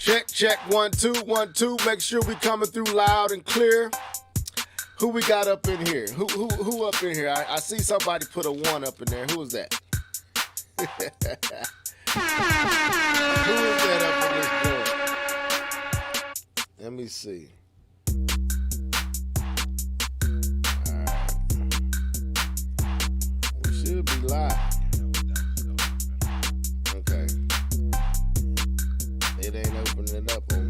Check, 1 2 1 2. Make sure we coming through loud and clear. Who we got up in here? Who up in here? I see somebody put a 1 up in there. Who is that? Who is that up in this joint? Let me see. All right. We should be live. Okay. It ain't opening up on.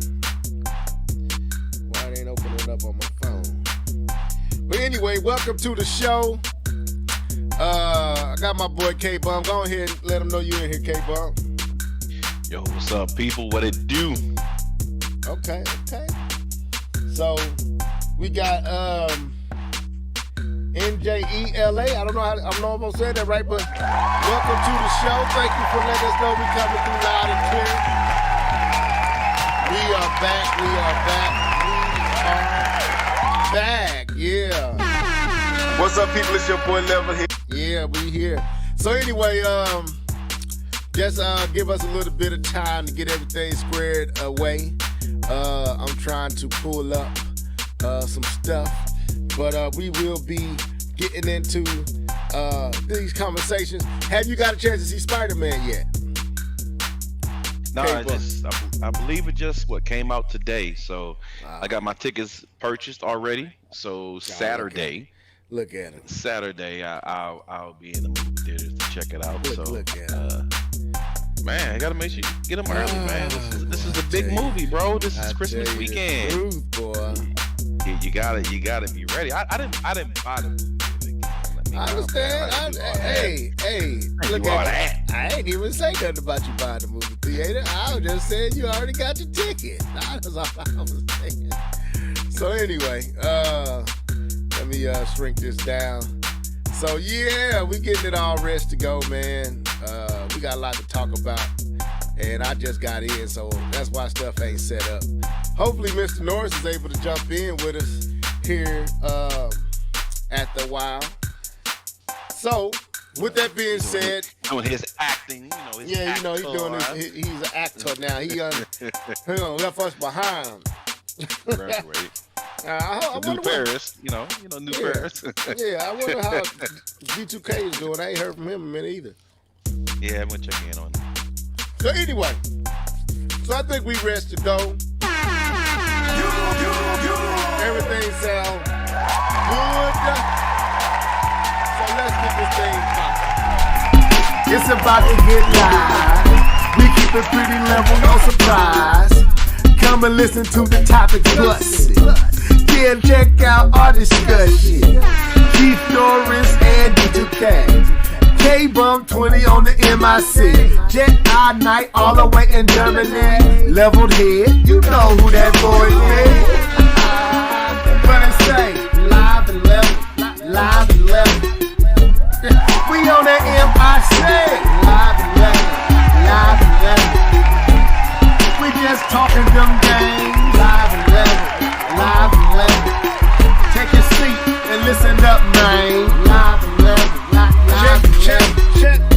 Why it ain't opening up on my phone? But anyway, welcome to the show. I got my boy K-Bum. Go ahead and let him know you in here, K-Bum. Yo, what's up, people? What it do? Okay. So we got NJELA. I don't know if I'm gonna say that right, but welcome to the show. Thank you for letting us know we coming through loud and clear. We are back. Yeah. What's up, people? It's your boy Level here. Yeah, we here. So anyway, just give us a little bit of time to get everything squared away. I'm trying to pull up some stuff, but we will be getting into these conversations. Have you got a chance to see Spider-Man yet? No, I believe it just came out today. So I got my tickets purchased already. So Saturday. Look at it. Saturday, I'll be in the movie theaters to check it out. Look at it. Man, I gotta make sure you get them early, man. This is a big movie, bro. This is Christmas weekend. Truth, boy. Yeah, you gotta be ready. I didn't buy the movie. I understand. Hey, look at that. I ain't even say nothing about you buying the movie theater. I was just saying you already got your ticket. That's all I was saying. So anyway, let me shrink this down. So yeah, we getting it all ready to go, man. We got a lot to talk about, and I just got in, so that's why stuff ain't set up. Hopefully, Mr. Norris is able to jump in with us here at the while. So, with that being said, doing his acting, he's doing he's an actor now. He left us behind. Right. New Paris, New Paris. Yeah, I wonder how B2K is doing. I ain't heard from him in a minute either. Yeah, I'm gonna check in on him. So anyway, I think we rest to go. Everything sounds good. So let's get this thing popping. It's about to get live. We keep it pretty level, no surprise. Come and listen to the topics busted. Yeah, check out our discussion. Keith Norris and D2K. K-Bum 20 on the MIC. Jet Eye Night all the way in Germany. Leveled head, you know who that boy is. But it say, live and level. We on that MIC. Live and level. We just talking them games. Live and level. Take a seat and listen up, man. Live and level. Check.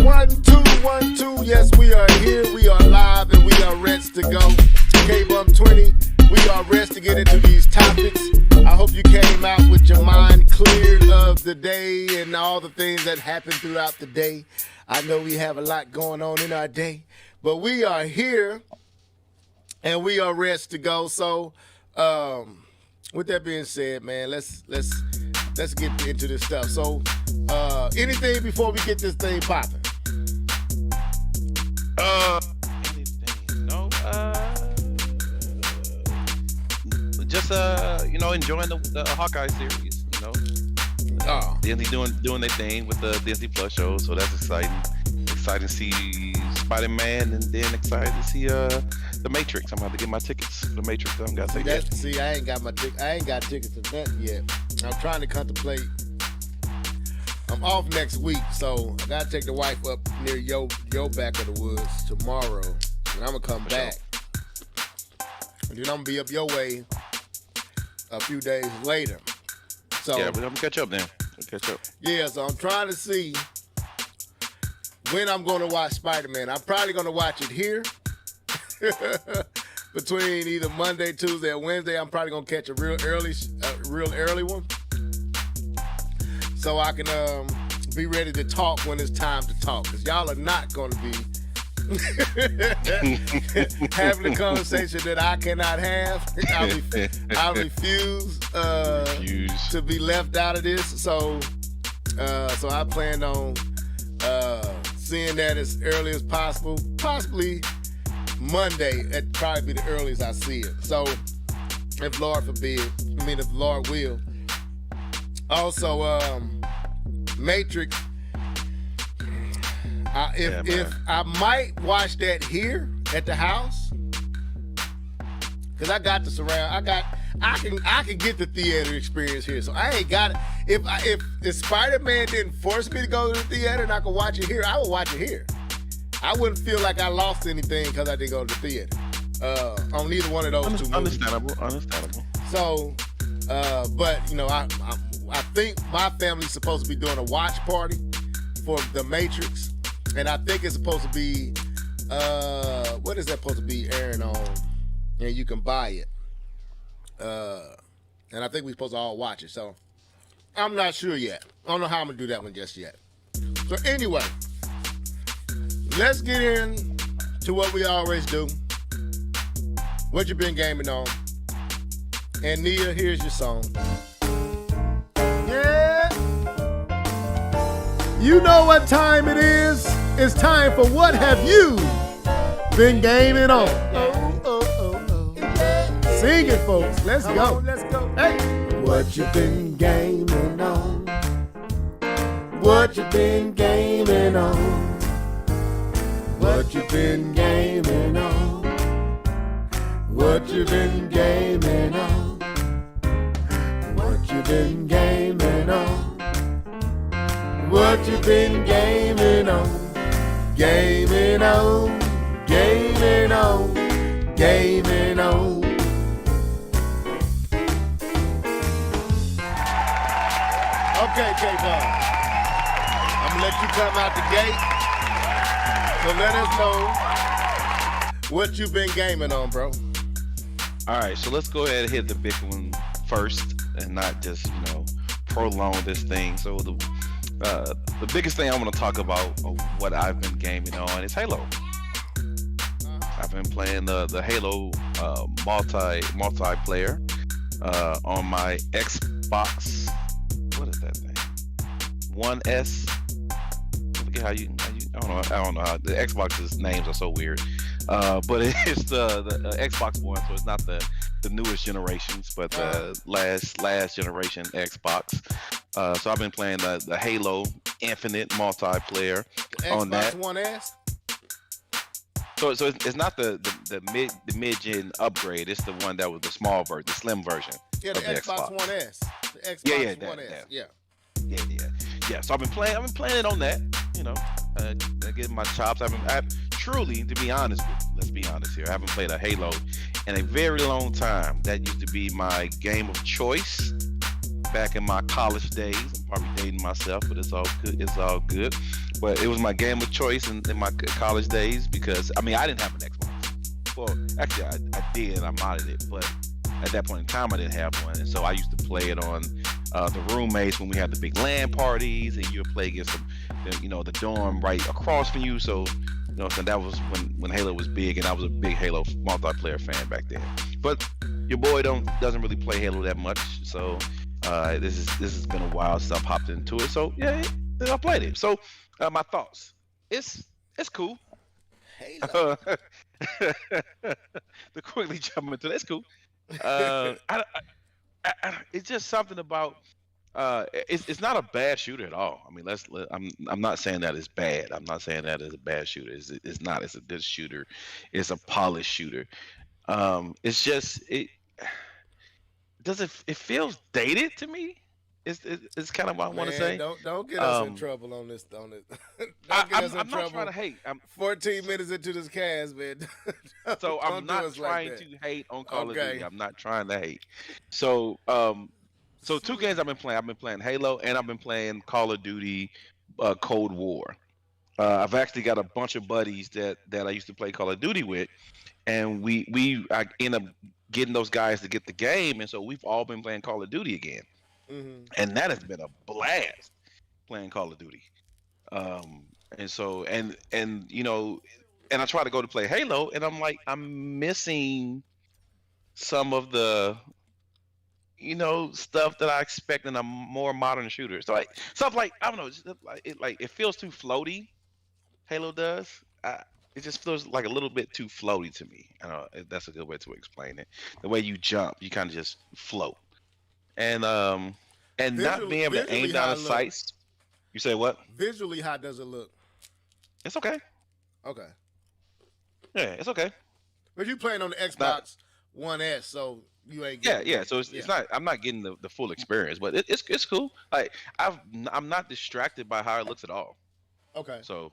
1 2 1 2. Yes, we are here. We are live and we are ready to go. K-Bum 20. We are ready to get into these topics. I hope you came out with your mind cleared of the day and all the things that happened throughout the day. I know we have a lot going on in our day, but we are here and we are ready to go. So, with that being said, man, let's get into this stuff. So, anything before we get this thing popping? Just enjoying the Hawkeye series. Disney doing their thing with the Disney Plus show, so that's exciting. Exciting to see Spider-Man, and then excited to see the Matrix. I'm about to get my tickets for the Matrix. I haven't got to yet. See, I ain't got tickets to that yet. I'm trying to contemplate. I'm off next week, so I gotta take the wife up near your back of the woods tomorrow, and I'm gonna come back. And then I'm gonna be up your way a few days later. So yeah, we're gonna catch up then. Yeah, so I'm trying to see when I'm gonna watch Spider-Man. I'm probably gonna watch it here between either Monday, Tuesday, or Wednesday, I'm probably gonna catch a real early one, so I can be ready to talk when it's time to talk. Cause y'all are not gonna be having a conversation that I cannot have. I refuse to be left out of this. So I plan on seeing that as early as possible. Possibly Monday at probably be the earliest I see it. So if Lord forbid, if Lord will. Also, Matrix. If I might watch that here at the house, cause I got the surround. I can get the theater experience here. So I ain't got it. If Spider-Man didn't force me to go to the theater and I could watch it here, I would watch it here. I wouldn't feel like I lost anything because I didn't go to the theater on neither one of those two movies. Understandable. So, but I think my family's supposed to be doing a watch party for The Matrix. And I think it's supposed to be, what is that supposed to be airing on? And you can buy it. And I think we're supposed to all watch it. So I'm not sure yet. I don't know how I'm going to do that one just yet. So anyway, let's get into what we always do. What you been gaming on? And Nia, here's your song. Yeah. You know what time it is? It's time for What Have You Been Gaming On? Sing it, folks. Let's go. Let's go. Hey. What you been gaming on? What you been gaming on? What you been gaming on? What you been gaming on? What you been gaming on? What you been gaming on? Gaming on, gaming on, gaming on. Okay, K-Ball. I'm gonna let you come out the gate. So let us know what you've been gaming on, bro. All right, so let's go ahead and hit the big one first and not just, prolong this thing. So the biggest thing I want to talk about of what I've been gaming on is Halo. I've been playing the Halo multiplayer on my Xbox. What is that thing? 1S. I forget how you I don't know how the Xbox's names are so weird. But it's the Xbox One, so it's not the newest generations, but the last generation Xbox. So I've been playing the Halo Infinite multiplayer on that. Xbox One S. So it's not the mid-gen upgrade. It's the one that was the small version, the slim version. Yeah, the Xbox One S. The Xbox One S. Yeah. So I've been playing it on that. Getting my chops. I truly, to be honest, let's be honest here, I haven't played a Halo in a very long time. That used to be my game of choice back in my college days. I'm probably dating myself, but it's all good. But it was my game of choice in my college days because I didn't have an Xbox. Well, actually, I did. I modded it, but at that point in time, I didn't have one, and so I used to play it on the roommates when we had the big LAN parties, and you would play against the dorm right across from you. So, so that was when Halo was big, and I was a big Halo multiplayer fan back then. But your boy doesn't really play Halo that much, so this has been a while since I've hopped into it. So yeah, I played it. So my thoughts, it's cool. Halo. To quickly jump into that, it's cool. It's just something about it's not a bad shooter at all. I'm not saying that it's bad. I'm not saying that it's a bad shooter. It's not. It's a good shooter. It's a polished shooter. It's just it feels dated to me. It's kind of what I want to say. Don't get us in trouble on this. I'm not trying to hate. I'm 14 minutes into this cast, man. So I'm not trying to hate on Call of Duty. I'm not trying to hate. So two games I've been playing. I've been playing Halo and I've been playing Call of Duty Cold War. I've actually got a bunch of buddies that I used to play Call of Duty with, and we end up getting those guys to get the game, and so we've all been playing Call of Duty again, and that has been a blast playing Call of Duty. And so and you know, and I try to go to play Halo, and I'm like, I'm missing some of the stuff that I expect in a more modern shooter. So like stuff like, I don't know, just like it feels too floaty. Halo does. It just feels like a little bit too floaty to me. I don't know if that's a good way to explain it. The way you jump, you kind of just float, and not being able to aim down the sights. You say what? Visually, how does it look? It's okay. Okay. Yeah, it's okay. But you playing on the Xbox One S, so you ain't getting yeah. So it's not. I'm not getting the full experience, but it's cool. Like I'm not distracted by how it looks at all. Okay. So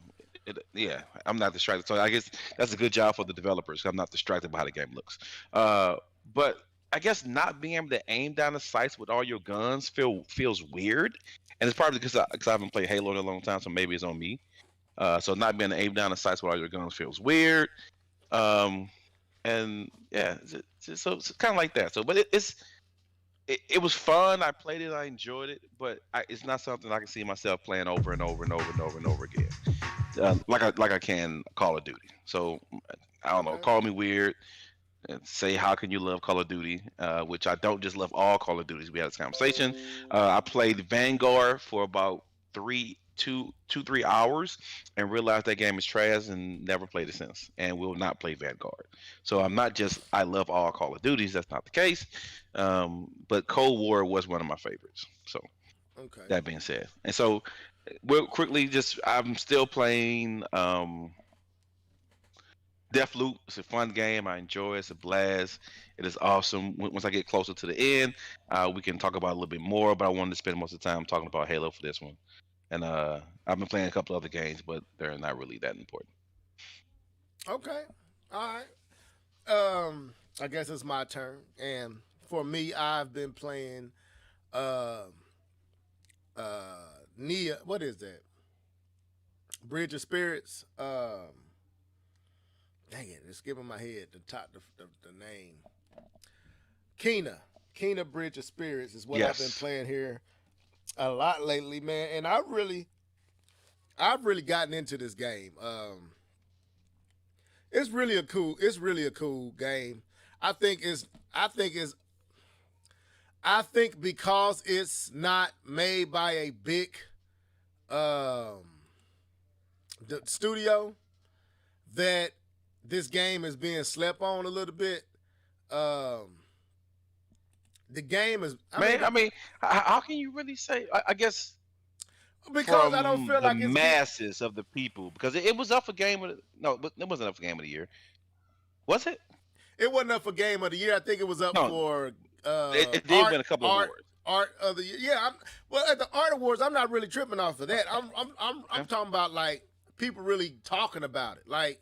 I'm not distracted. So I guess that's a good job for the developers. I'm not distracted by how the game looks. But I guess not being able to aim down the sights with all your guns feels weird, and it's probably because I haven't played Halo in a long time, so maybe it's on me. So not being able to aim down the sights with all your guns feels weird. And yeah, so it's kind of like that. So, but it was fun. I played it. I enjoyed it. But it's not something I can see myself playing over and over and over and over and over again, like I can Call of Duty. So I don't know. Call me weird and say how can you love Call of Duty? Which I don't just love all Call of Duties. We had this conversation. I played Vanguard for about 3 hours and realized that game is trash and never played it since, and will not play Vanguard. So I'm not just I love all Call of Duties. That's not the case. But Cold War was one of my favorites. So that being said, and so real quickly, I'm still playing Deathloop. It's a fun game. I enjoy it. It's a blast. It is awesome. Once I get closer to the end, we can talk about it a little bit more, but I wanted to spend most of the time talking about Halo for this one. And I've been playing a couple other games, but they're not really that important. Okay. All right. I guess it's my turn. And for me, I've been playing Nia. What is that? Bridge of Spirits. Dang it, it's skipping my head. The name. Kena Bridge of Spirits is what I've been playing here a lot lately, man. And I've really gotten into this game. It's really a cool game. I think because it's not made by a big the studio, that this game is being slept on a little bit. The game is. I mean, how can you really say? I guess because I don't feel like it's masses of the people, because it was up for game of but it wasn't up for game of the year. Was it? It wasn't up for game of the year. I think it was up for. It did win a couple of awards. Art of the year. Yeah. Well, at the Art Awards, I'm not really tripping off of that. I'm talking about like people really talking about it. Like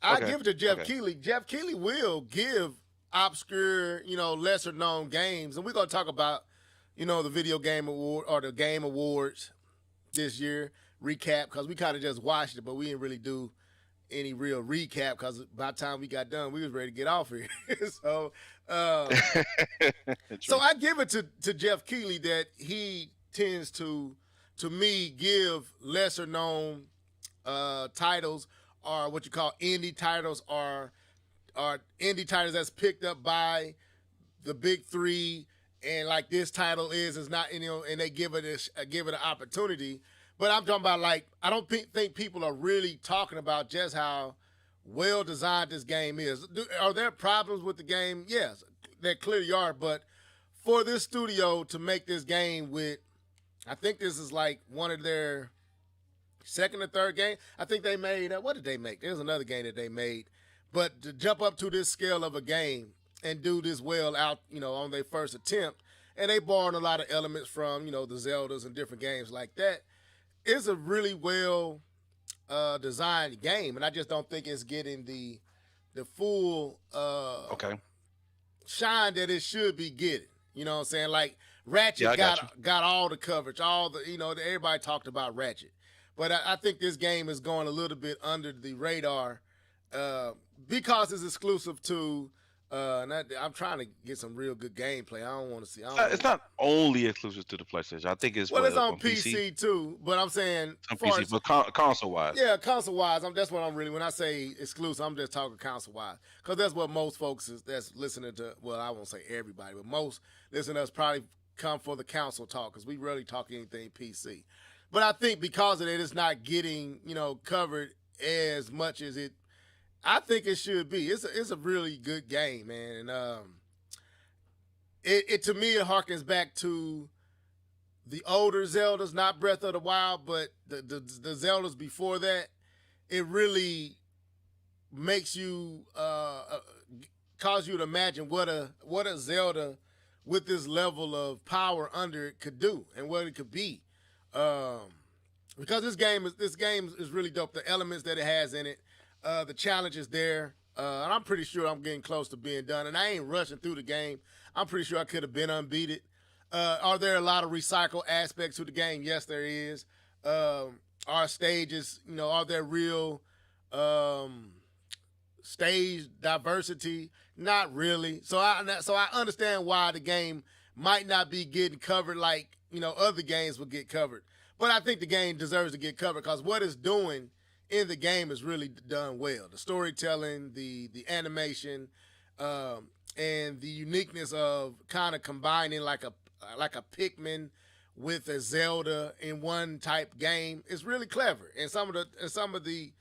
I give it to Jeff Keighley. Jeff Keighley will give obscure, lesser known games, and we're gonna talk about, the video game award or the game awards this year recap, because we kind of just watched it, but we didn't really do any real recap because by the time we got done, we was ready to get off here. So I give it to Jeff Keighley that he tends to me give lesser known titles, or what you call indie titles, or indie titles that's picked up by the big three, and like this title is not, and they give it an opportunity. But I'm talking about, like, I don't think people are really talking about just how well designed this game is. Are there problems with the game? Yes, there clearly are. But for this studio to make this game with, I think this is like one of their second or third game. I think they made, what did they make? There's another game that they made. But to jump up to this scale of a game and do this well out, on their first attempt, and they borrowed a lot of elements from, the Zeldas and different games like that. It's a really well designed game, and I just don't think it's getting the full shine that it should be getting. You know what I'm saying? Like Ratchet got all the coverage, all the everybody talked about Ratchet, but I think this game is going a little bit under the radar because it's exclusive to. And I'm trying to get some real good gameplay. I don't want to see. It's not only exclusive to the PlayStation. I think it's it's on PC too. But I'm saying on PC, but console wise. Yeah, console wise. That's what I'm really. When I say exclusive, I'm just talking console wise because that's what most folks that's listening to. Well, I won't say everybody, but most listeners probably come for the console talk because we rarely talk anything PC. But I think because of it, it's not getting covered as much as it. I think it should be. It's a really good game, man, and it to me it harkens back to the older Zeldas, not Breath of the Wild, but the Zeldas before that. It really makes you cause you to imagine what a Zelda with this level of power under it could do and what it could be. Because this game is really dope. The elements that it has in it. The challenge is there, and I'm pretty sure I'm getting close to being done, and I ain't rushing through the game. I'm pretty sure I could have been unbeaten. Are there a lot of recycle aspects to the game? Yes, there is. Are stages, are there real stage diversity? Not really. So I understand why the game might not be getting covered like, other games will get covered. But I think the game deserves to get covered because what it's doing in the game is really done well. The storytelling, the animation, and the uniqueness of kind of combining like a Pikmin with a Zelda in one type game is really clever. And some of the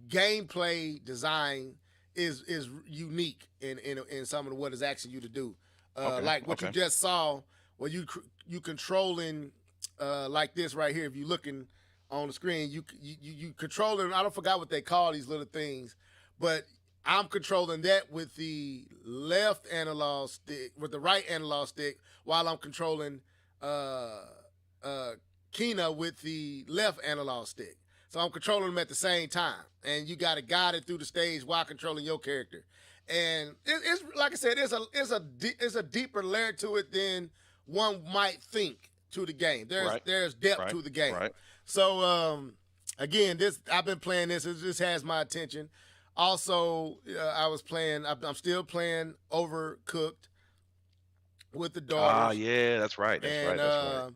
gameplay design is unique in some of what it's asking you to do. Like what you just saw, where you controlling. Like this right here, if you're looking on the screen, you controlling. I don't forgot what they call these little things, but I'm controlling that with the left analog stick, with the right analog stick, while I'm controlling Kina with the left analog stick. So I'm controlling them at the same time, and you got to guide it through the stage while controlling your character. And it's like I said, it's a deeper layer to it than one might think. To the game, there's depth to the game. Right. So again, I've been playing this. This has my attention. Also, I'm still playing Overcooked with the daughters. Yeah, that's right. That's right.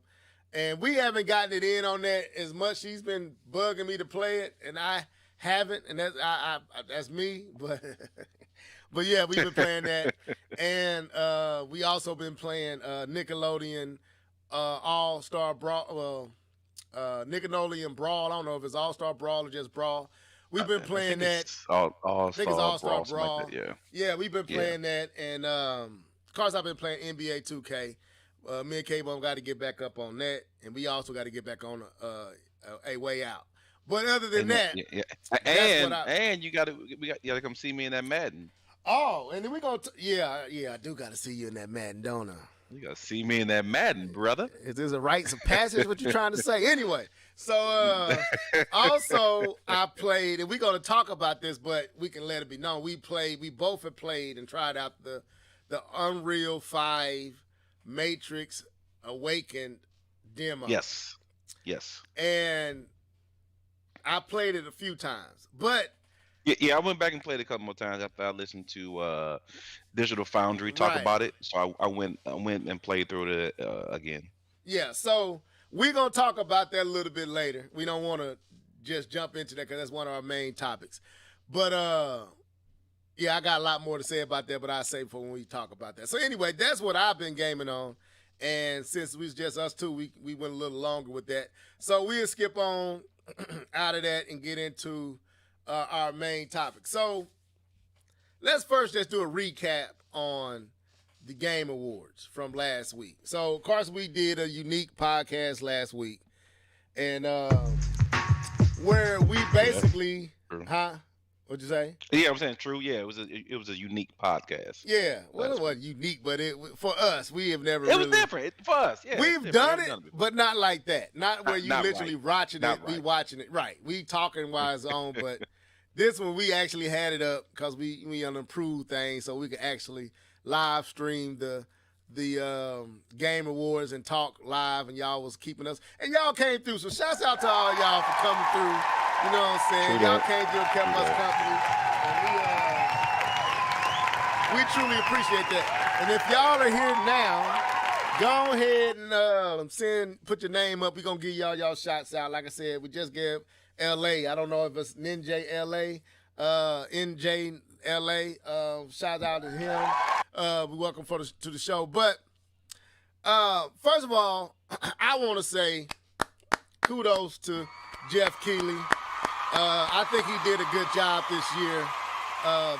And we haven't gotten it in on that as much. She's been bugging me to play it, and I haven't. And that's me. But yeah, we've been playing that, and we also been playing Nickelodeon. All-Star Brawl, Nickelodeon Brawl. I don't know if it's All-Star Brawl or just Brawl. We've been playing that. I think it's All-Star Brawl. Like that, yeah, we've been playing that, and of course I've been playing NBA 2K. Me and K-Bone got to get back up on that, and we also got to get back on a way out. But other than that, and you got to come see me in that Madden. Oh, and then we're gonna I do got to see you in that Madden, don't I? You gotta see me in that Madden, brother. Is this a rites of passage? What you trying to say? Anyway, so also I played, and we're gonna talk about this, but we can let it be known. We both have played and tried out the Unreal 5 Matrix Awakened demo. Yes. And I played it a few times, but. Yeah, I went back and played it a couple more times after I listened to Digital Foundry talk about it. So I went and played through it again. Yeah, so we're going to talk about that a little bit later. We don't want to just jump into that because that's one of our main topics. But, I got a lot more to say about that, but I'll save for when we talk about that. So anyway, that's what I've been gaming on. And since it was just us two, we went a little longer with that. So we'll skip on out of that and get into our main topic. So let's first just do a recap on the Game Awards from last week. So, of course, we did a unique podcast last week, and where we basically, What'd you say? Yeah, I'm saying true. Yeah, it was a unique podcast. Yeah, well, it wasn't unique, but for us, we have never. It was different for us. Yeah, we've done it, but not like that. Not where you literally watching it, we watching it. Right, we talking while it's on, but this one we actually had it up because we unimproved things, so we could actually live stream the Game Awards and talk live, and y'all was keeping us, and y'all came through. So shouts out to all y'all for coming through You know what I'm saying? True Y'all that. came through and kept us company. And we truly appreciate that. And if y'all are here now, go ahead and put your name up. We're going to give y'all shots out. Like I said, we just gave LA. I don't know if it's Ninja LA, NJ LA. Shout out to him. We welcome to the show. But first of all, I want to say kudos to Jeff Keighley. I think he did a good job this year.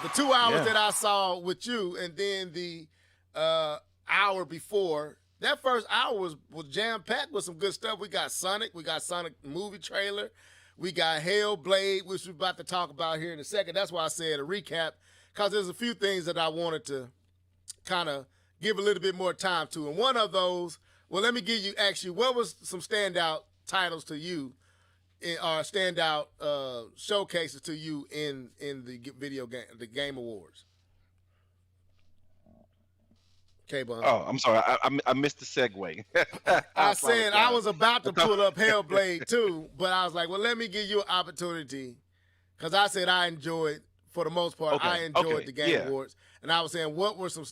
The 2 hours that I saw with you, and then the hour before, that first hour was jam-packed with some good stuff. We got Sonic movie trailer. We got Hellblade, which we're about to talk about here in a second. That's why I said a recap, because there's a few things that I wanted to kind of give a little bit more time to. And one of those, well, let me ask you, what was some standout titles to you, or standout showcases to you in the video game, the Game Awards? K-Bun. Oh, I'm sorry. I missed the segue. I said I was about to pull up Hellblade too, but I was like, well, let me give you an opportunity, because I said I enjoyed, for the most part, I enjoyed the Game Awards. And I was saying, what were some,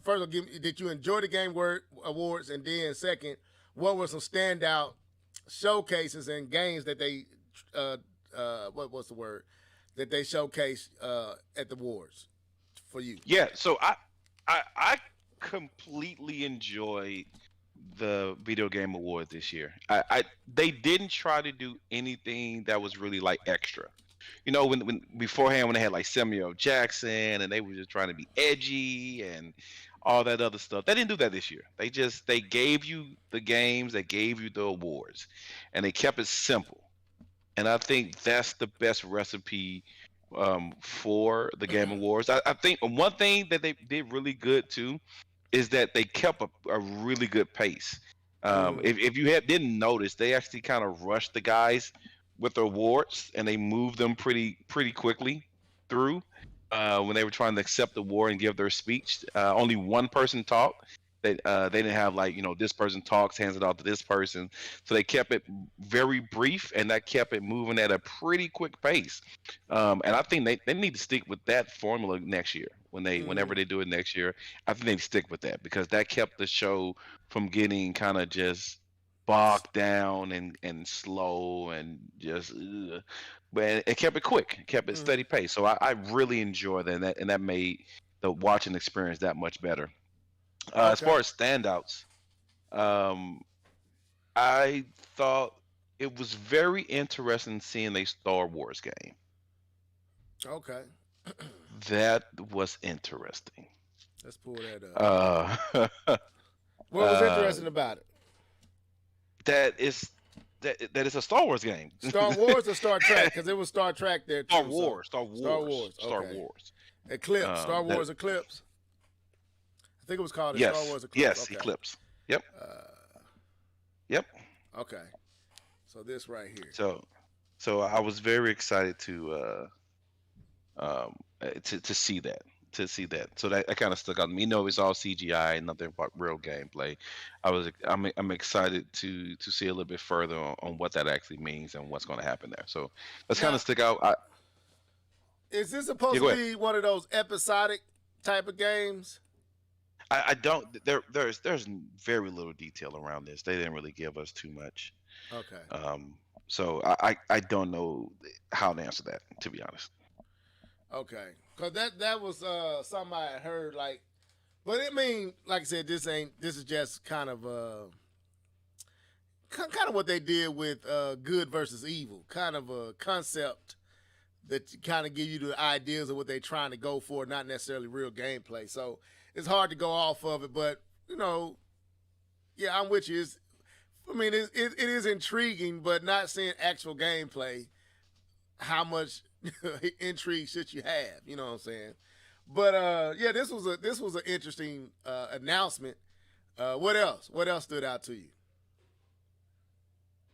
first, did you enjoy the Game Awards? And then second, what were some standout showcases and games that they, what's the word, that they showcased at the awards for you? Yeah, so I completely enjoyed the Video Game Awards this year. They didn't try to do anything that was really like extra. You know, when beforehand, when they had like Samuel Jackson and they were just trying to be edgy and all that other stuff, they didn't do that this year. They gave you the games, they gave you the awards, and they kept it simple. And I think that's the best recipe for the Game Awards. I think one thing that they did really good too is that they kept a really good pace. If you didn't notice, they actually kind of rushed the guys with the awards, and they moved them pretty quickly through when they were trying to accept the award and give their speech. Only one person talked. They didn't have, like, you know, this person talks, hands it off to this person. So they kept it very brief, and that kept it moving at a pretty quick pace. And I think they need to stick with that formula next year. Whenever they do it next year, I think they stick with that, because that kept the show from getting kind of just bogged down and slow and just, but it kept it quick, kept it steady pace. So I really enjoy that, and that made the watching experience that much better. As far as standouts, I thought it was very interesting seeing a Star Wars game. Okay. That was interesting. Let's pull that up. What was interesting about it? That it's a Star Wars game. Star Wars or Star Trek? Because it was Star Trek there too. Star Wars. Eclipse. Star Wars Eclipse. I think it was called Star Wars Eclipse. Yes, okay. Eclipse. Yep. Yep. Okay. So this right here. So I was very excited to see that. So that kind of stuck out to me. You know, it's all CGI and nothing but real gameplay. I'm excited to see a little bit further on what that actually means and what's going to happen there. So that's kind of stick out. Is this supposed to be one of those episodic type of games? I don't. There's very little detail around this. They didn't really give us too much. Okay. So I don't know how to answer that, to be honest. Okay, because that was something I had heard, like, but I mean, like I said, this is just kind of what they did with Good versus Evil, kind of a concept that kind of give you the ideas of what they're trying to go for, not necessarily real gameplay. So it's hard to go off of it, but you know, yeah, I'm with you. It is intriguing, but not seeing actual gameplay. How much intrigue should you have? You know what I'm saying? But yeah, this was an interesting announcement. What else? What else stood out to you?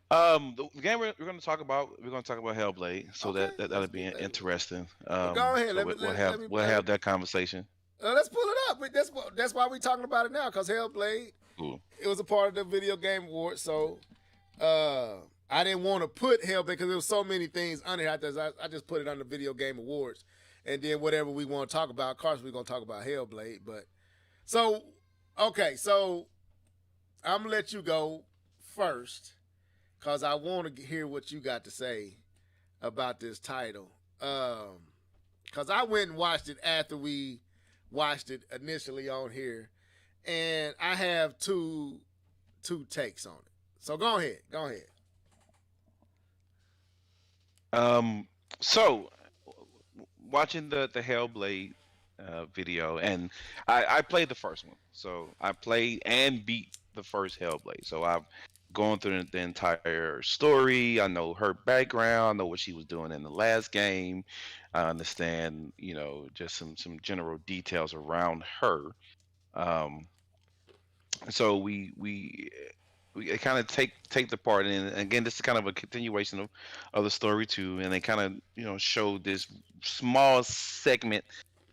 The game we're going to talk about Hellblade, so Okay, that'll be interesting. Go ahead. So we'll have that conversation. Let's pull it up. That's why we're talking about it now, because Hellblade, Cool. It was a part of the Video Game Awards. So I didn't want to put Hellblade because there was so many things under here. I just put it on the Video Game Awards, and then whatever we want to talk about. Of course, we're gonna talk about Hellblade. But so okay, so I'm gonna let you go first because I want to hear what you got to say about this title. Because I went and watched it after we watched it initially on here, and I have two takes on it. So go ahead. So watching the Hellblade video, and I played the first one. So I played and beat the first Hellblade. So I've gone through the entire story. I know her background. I know what she was doing in the last game. I understand, just some general details around her. Um, so we kind of take the part, and again, this is kind of a continuation of the story too, and they kind of show this small segment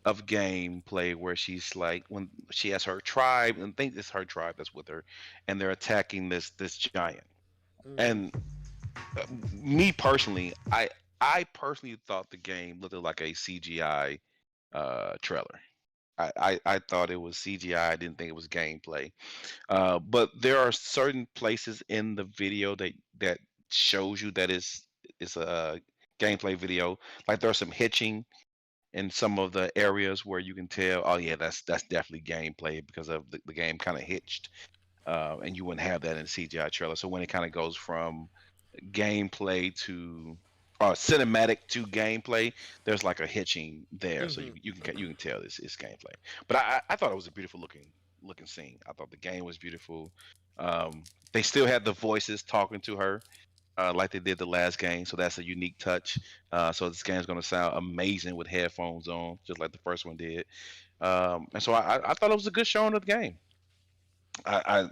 of gameplay where she's like, when she has her tribe, and I think it's her tribe that's with her, and they're attacking this giant. And me personally, I personally thought the game looked like a CGI trailer. I thought it was CGI. I didn't think it was gameplay. But there are certain places in the video that shows you that it's a gameplay video. Like there's some hitching in some of the areas where you can tell, oh yeah, that's definitely gameplay because of the game kind of hitched, and you wouldn't have that in a CGI trailer. So when it kind of goes from gameplay to cinematic to gameplay, there's like a hitching there, so you can tell it's gameplay. But I thought it was a beautiful looking scene. I thought the game was beautiful. They still had the voices talking to her, like they did the last game, so that's a unique touch. So this game's going to sound amazing with headphones on, just like the first one did. And so I thought it was a good showing of the game. I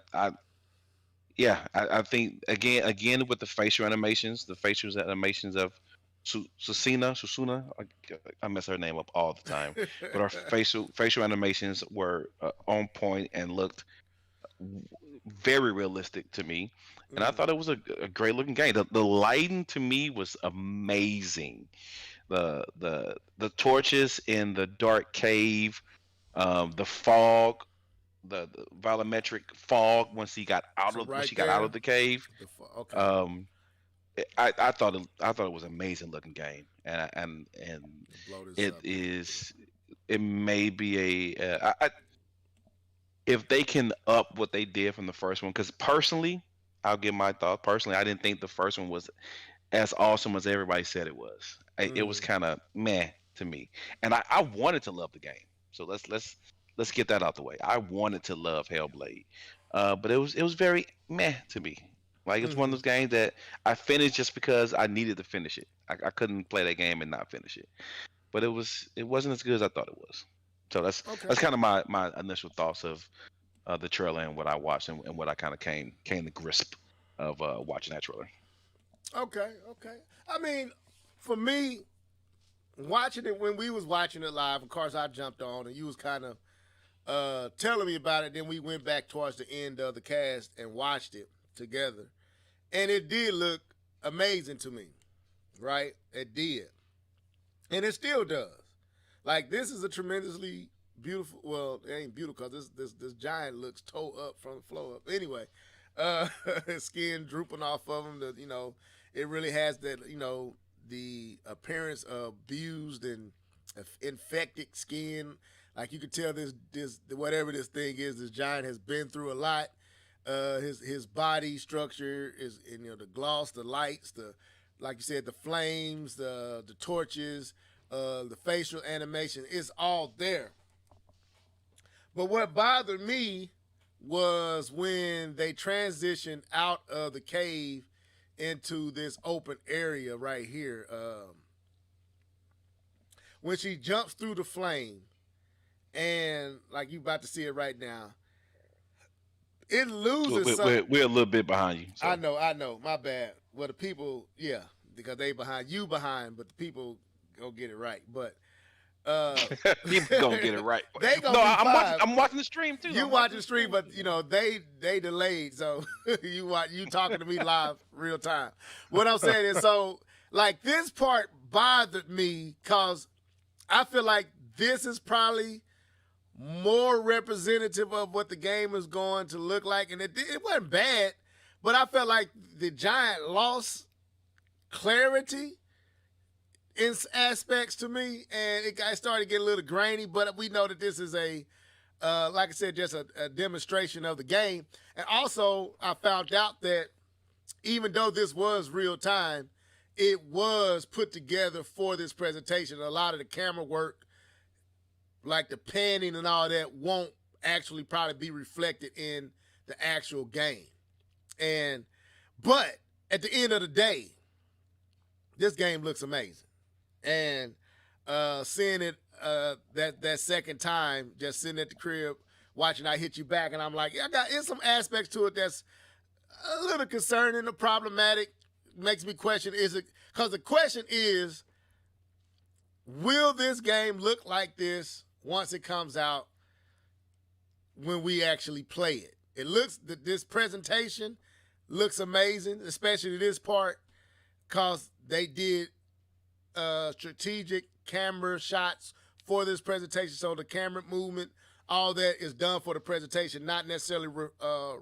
yeah, I think again with the facial animations, of Susuna, I mess her name up all the time, but her facial animations were on point and looked very realistic to me, and I thought it was a great looking game. The lighting to me was amazing. The torches in the dark cave, the fog, the volumetric fog once he got out So of right she got out of the cave. Okay. I thought it was an amazing looking game, and it may be if they can up what they did from the first one, because personally, I'll give my thought. Personally, I didn't think the first one was as awesome as everybody said it was. It was kind of meh to me, and I wanted to love the game. So let's get that out the way. I wanted to love Hellblade, but it was very meh to me. Like it's one of those games that I finished just because I needed to finish it. I couldn't play that game and not finish it. But it wasn't as good as I thought it was. So that's kind of my initial thoughts of the trailer and what I watched and what I kind of came to grasp of watching that trailer. Okay. I mean, for me, watching it when we was watching it live, of course I jumped on and you was kind of telling me about it. Then we went back towards the end of the cast and watched it together, and it did look amazing to me, right? It did, and it still does. Like this is a tremendously beautiful. Well, it ain't beautiful because this giant looks toe up from the floor up. Anyway, his skin drooping off of him. It really has that. The appearance of abused and infected skin. Like you can tell this whatever this thing is, this giant has been through a lot. His body structure is, the gloss, the lights, like you said, the flames, the torches, the facial animation is all there. But what bothered me was when they transitioned out of the cave into this open area right here. When she jumps through the flame, and like you about to see it right now, it loses something. We're a little bit behind you. So. I know. My bad. Well, the people, yeah, because they behind, but the people go get it right. But People gonna get it right. They gonna No, be five. I'm watching the stream too. You watching the stream, but they delayed, so you talking to me live real time. What I'm saying is, so like this part bothered me because I feel like this is probably more representative of what the game is going to look like, and it wasn't bad, but I felt like the Giant lost clarity in aspects to me, and it started to get a little grainy. But we know that this is like I said, just a demonstration of the game. And also, I found out that even though this was real time, it was put together for this presentation. A lot of the camera work, like the panning and all that, won't actually probably be reflected in the actual game. But at the end of the day, this game looks amazing. And seeing it that second time, just sitting at the crib watching I Hit You Back, and I'm like, it's some aspects to it that's a little concerning or problematic. Makes me question, is it, because the question is, will this game look like this once it comes out when we actually play it? This presentation looks amazing, especially this part, because they did strategic camera shots for this presentation. So the camera movement, all that is done for the presentation, not necessarily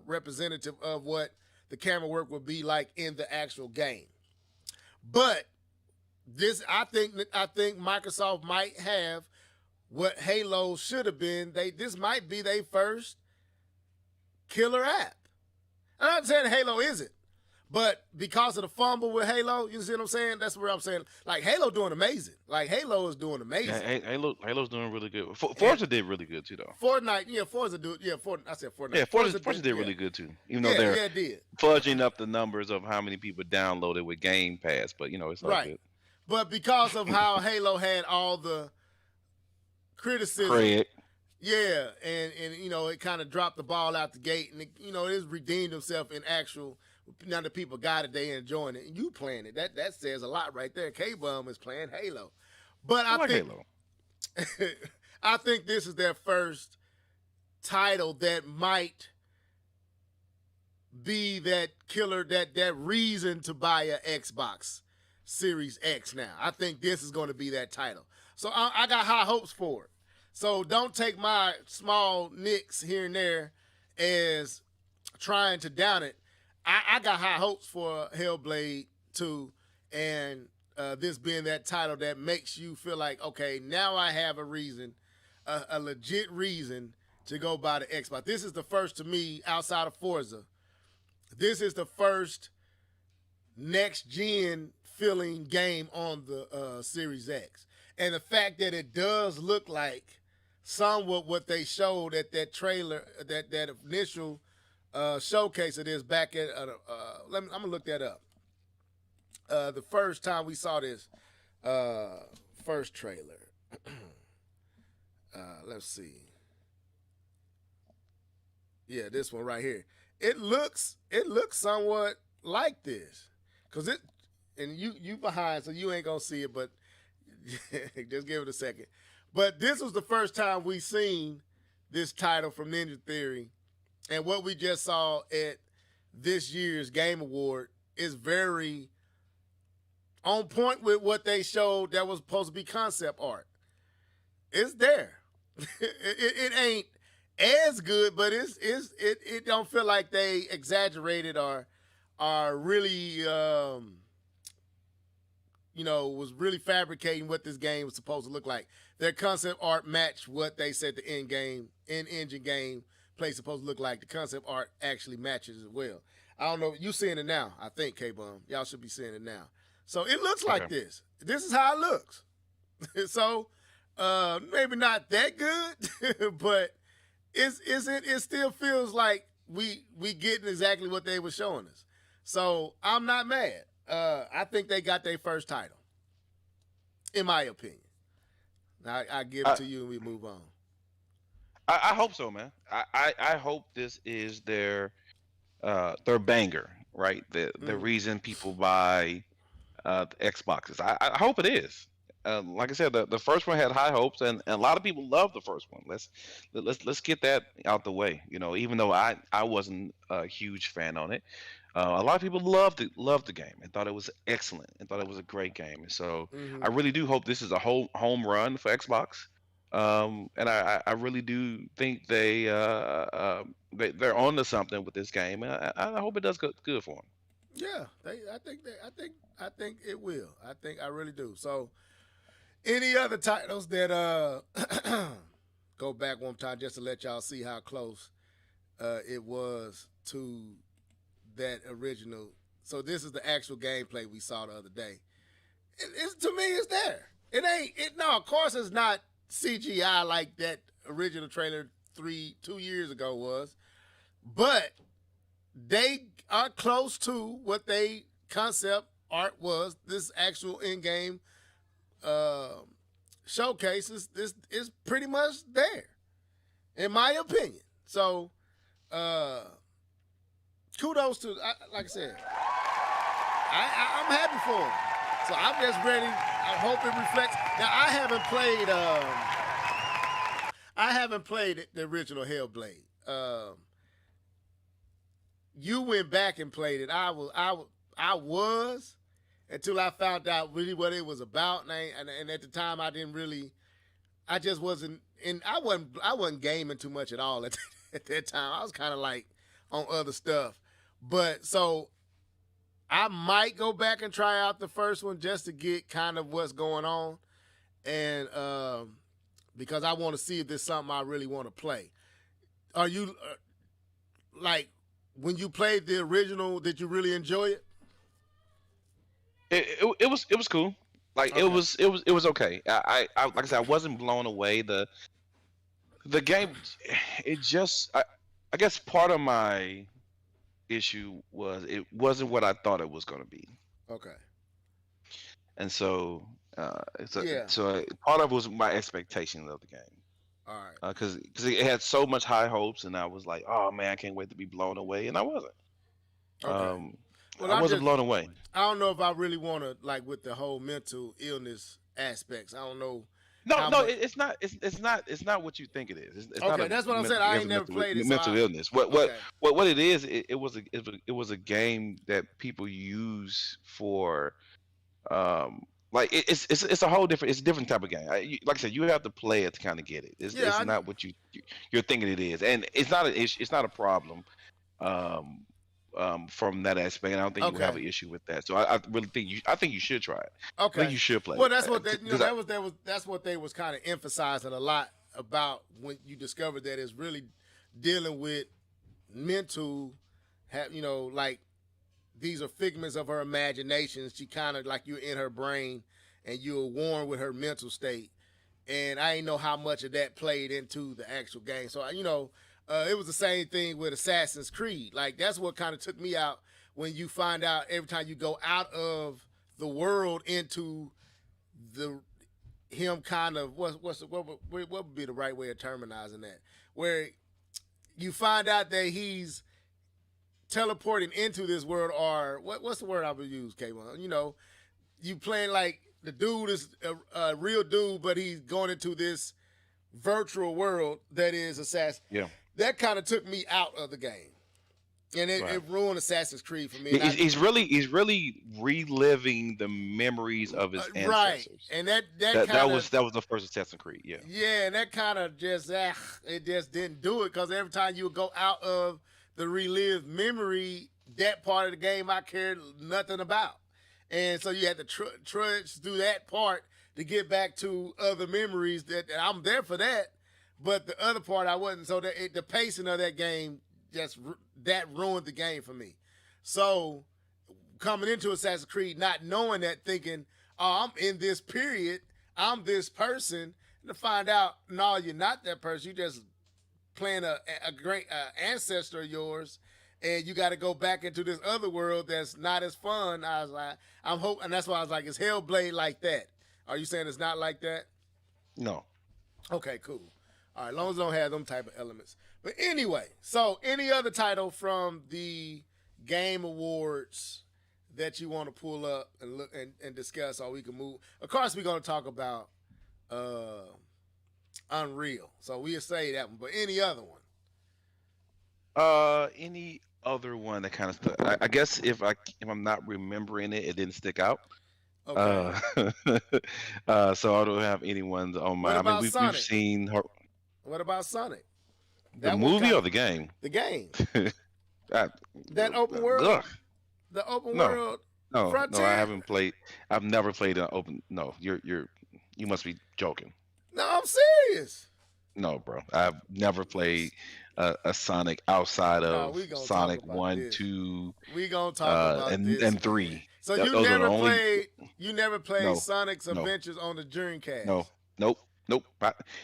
representative of what the camera work would be like in the actual game. But this, I think Microsoft might have what Halo should have been. This might be their first killer app. I'm not saying Halo isn't, but because of the fumble with Halo, you see what I'm saying? That's where I'm saying, like, Halo doing amazing. Like, Halo is doing amazing. Yeah, Halo's doing really good. Forza did really good too, though. Fortnite, Forza do. Yeah, I said Fortnite. Yeah, Forza did really good too. Even though they're did. fudging up the numbers of how many people downloaded with Game Pass, but it's all good. But because of how Halo had all the criticism, Craig. yeah, and it kind of dropped the ball out the gate, and it's redeemed himself in actual. Now the people got it, they enjoying it, and you playing it. That says a lot right there. K-Bum is playing Halo, but I think Halo. I think this is their first title that might be that killer, that reason to buy a Xbox Series X. Now I think this is going to be that title, so I got high hopes for it. So don't take my small nicks here and there as trying to down it. I got high hopes for Hellblade 2, and this being that title that makes you feel like, okay, now I have a reason, a legit reason to go buy the Xbox. This is the first, to me, outside of Forza, this is the first next-gen feeling game on the Series X. And the fact that it does look like somewhat what they showed at that trailer, that initial showcase of this back at I'm gonna look that up. The first time we saw this first trailer, let's see. Yeah, this one right here. It looks somewhat like this, cause you behind, so you ain't gonna see it, but just give it a second. But this was the first time we seen this title from Ninja Theory. And what we just saw at this year's Game Award is very on point with what they showed that was supposed to be concept art. It's there. It ain't as good, but it don't feel like they exaggerated or really was really fabricating what this game was supposed to look like. Their concept art matched what they said the in-engine game play supposed to look like. The concept art actually matches as well. I don't know. You seeing it now, I think, K-Bum. Y'all should be seeing it now. So it looks like this. This is how it looks. So maybe not that good, but it still feels like we getting exactly what they were showing us. So I'm not mad. I think they got their first title, in my opinion. Now I give it to you and we move on. I hope so, man. I hope this is their banger, right? The reason people buy the Xboxes. I hope it is. like I said, the first one had high hopes, and a lot of people love the first one. Let's get that out the way. You know, even though I wasn't a huge fan on it, a lot of people loved the game and thought it was excellent and thought it was a great game. And so I really do hope this is a whole home run for Xbox. And I really do think they're on to something with this game, and I hope it does good for them. Yeah, I think it will. I really do. So, any other titles that go back one time just to let y'all see how close it was to that original. So this is the actual gameplay we saw the other day. It's to me, it's there. It ain't. No, of course, it's not CGI like that original trailer 2 years ago was, but they are close to what they concept art was. This actual in-game showcases, this is pretty much there, in my opinion. So, kudos to, like I said, I'm happy for them. So I'm just ready. I hope it reflects. Now I haven't played the original Hellblade. You went back and played it. I was until I found out really what it was about, and at the time I just wasn't, and I wasn't gaming too much at all at that time. I was kind of like on other stuff, but so I might go back and try out the first one just to get kind of what's going on, and because I want to see if there's something I really want to play. Are you like, when you played the original, did you really enjoy it? It was cool. Like, okay. it was okay. I like I said, I wasn't blown away. The game, it just I guess part of my issue was it wasn't what I thought it was going to be. Okay. And so yeah. So part of it was my expectations of the game. All right. Because it had so much high hopes, and I was like, oh man, I can't wait to be blown away, and I wasn't. Okay. Well, I wasn't blown away. I don't know if I really want to, like, with the whole mental illness aspects. I don't know. No, it's not. It's not what you think it is. It's okay, that's what I'm saying. I ain't never played it. Mental illness. What it is? It was a game that people use for, like it's a whole different. It's a different type of game. Like I said, you have to play it to kind of get it. It's not what you're thinking it is, and it's not an issue. It's not a problem. From that aspect, and I don't think you have an issue with that. So I really think you should try it. Okay, I think you should play. Well, that's what that's what they was kind of emphasizing a lot about when you discovered that it's really dealing with mental, like these are figments of her imagination. She kind of like you're in her brain, and you're worn with her mental state. And I didn't know how much of that played into the actual game. So it was the same thing with Assassin's Creed. Like, that's what kind of took me out when you find out every time you go out of the world into him kind of, what would be the right way of terminizing that? Where you find out that he's teleporting into this world, or what's the word I would use, K1? You playing like the dude is a real dude, but he's going into this virtual world that is Assassin. Yeah. That kind of took me out of the game, and it ruined Assassin's Creed for me. He's really reliving the memories of his ancestors. Right, and that was the first Assassin's Creed. Yeah. Yeah, and that kind of just it just didn't do it, because every time you would go out of the relived memory, that part of the game I cared nothing about, and so you had to trudge through that part to get back to other memories that I'm there for that. But the other part I wasn't, so the pacing of that game that ruined the game for me. So coming into Assassin's Creed, not knowing that, thinking, oh, I'm in this period, I'm this person, and to find out, no, you're not that person. You're just playing a great ancestor of yours, and you got to go back into this other world that's not as fun. I was like, I'm hoping, and that's why I was like, is Hellblade like that? Are you saying it's not like that? No. Okay, cool. All right, as long as it don't have them type of elements. But anyway, so any other title from the Game Awards that you want to pull up and look and discuss, or we can move. Of course, we're going to talk about Unreal, so we'll say that one. But any other one? Any other one that kind of stuck? I guess if I'm not remembering it, it didn't stick out. Okay. So I don't have any ones on my. What about we've seen her. What about Sonic? The movie or the game? The game. That open world. Ugh. The open world. No, Frontier? no, I haven't played. I've never played an open. No, you must be joking. No, I'm serious. No, bro, I've never played a Sonic outside of Sonic 1, 2. We gonna talk about and this, and 3. So you never played Sonic's Adventures on the Dreamcast? No, nope.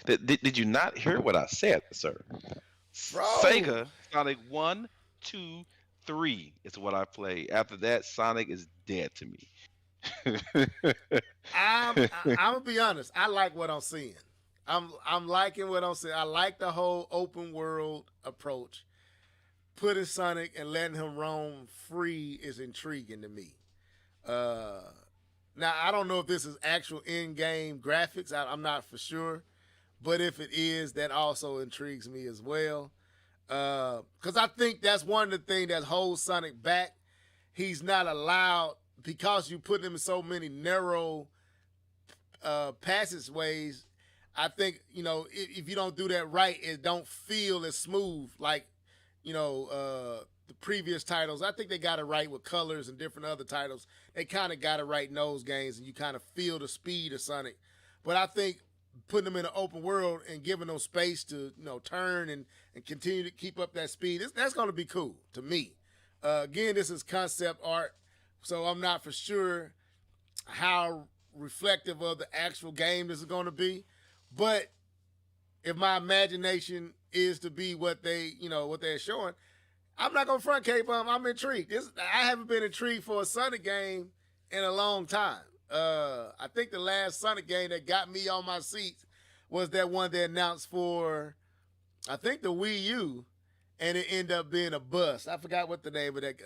Did you not hear what I said, sir? Bro. Sega Sonic 1, 2, 3 is what I play. After that, Sonic is dead to me. I'm gonna be honest. I like what I'm seeing. I'm liking what I'm seeing. I like the whole open world approach. Putting Sonic and letting him roam free is intriguing to me. Now I don't know if this is actual in-game graphics. I'm not for sure, but if it is, that also intrigues me as well. Because I think that's one of the things that holds Sonic back. He's not allowed, because you put him in so many narrow passageways. I think, if you don't do that right, it don't feel as smooth like, the previous titles. I think they got it right with colors and different other titles. They kind of got it right in those games, and you kind of feel the speed of Sonic. But I think putting them in an open world and giving them space to, turn and continue to keep up that speed, that's going to be cool to me. Again, this is concept art, so I'm not for sure how reflective of the actual game this is going to be. But if my imagination is to be what they're showing, I'm not going to front cape them. I'm intrigued. I haven't been intrigued for a Sonic game in a long time. I think the last Sonic game that got me on my seats was that one they announced for, I think, the Wii U, and it ended up being a bust. I forgot what the name of that.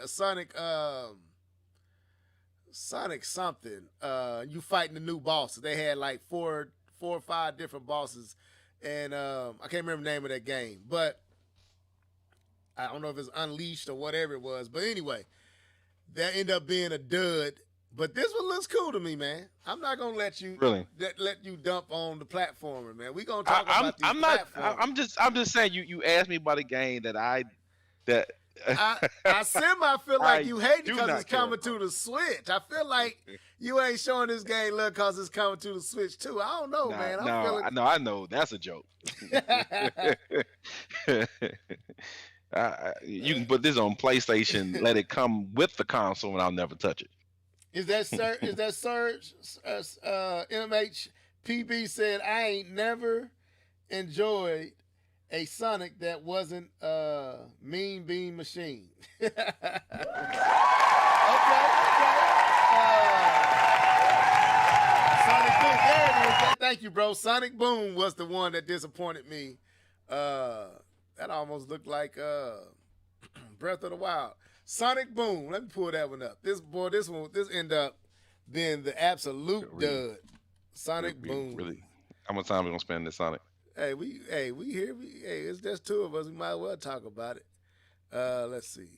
Sonic something. You fighting the new bosses. They had like four or five different bosses, and I can't remember the name of that game, but I don't know if it's Unleashed or whatever it was. But anyway, that ended up being a dud. But this one looks cool to me, man. I'm not gonna let you let you dump on the platformer, man. We gonna talk about these platformers. I'm just saying you asked me about a game that I semi feel like you hate it because it's coming to the Switch. I feel like you ain't showing this game love because it's coming to the Switch too. I don't know, man. I know that's a joke. You can put this on PlayStation, let it come with the console, and I'll never touch it. Is that Surge? MHPB said, I ain't never enjoyed a Sonic that wasn't Mean Bean Machine. Okay. Sonic Boom. There it is. Thank you, bro. Sonic Boom was the one that disappointed me. That almost looked like Breath of the Wild. Sonic Boom. Let me pull that one up. This ended up being the absolute dud. Sonic Boom. Really? How much time are we gonna spend this Sonic? Hey, we here. It's just two of us. We might as well talk about it. Let's see.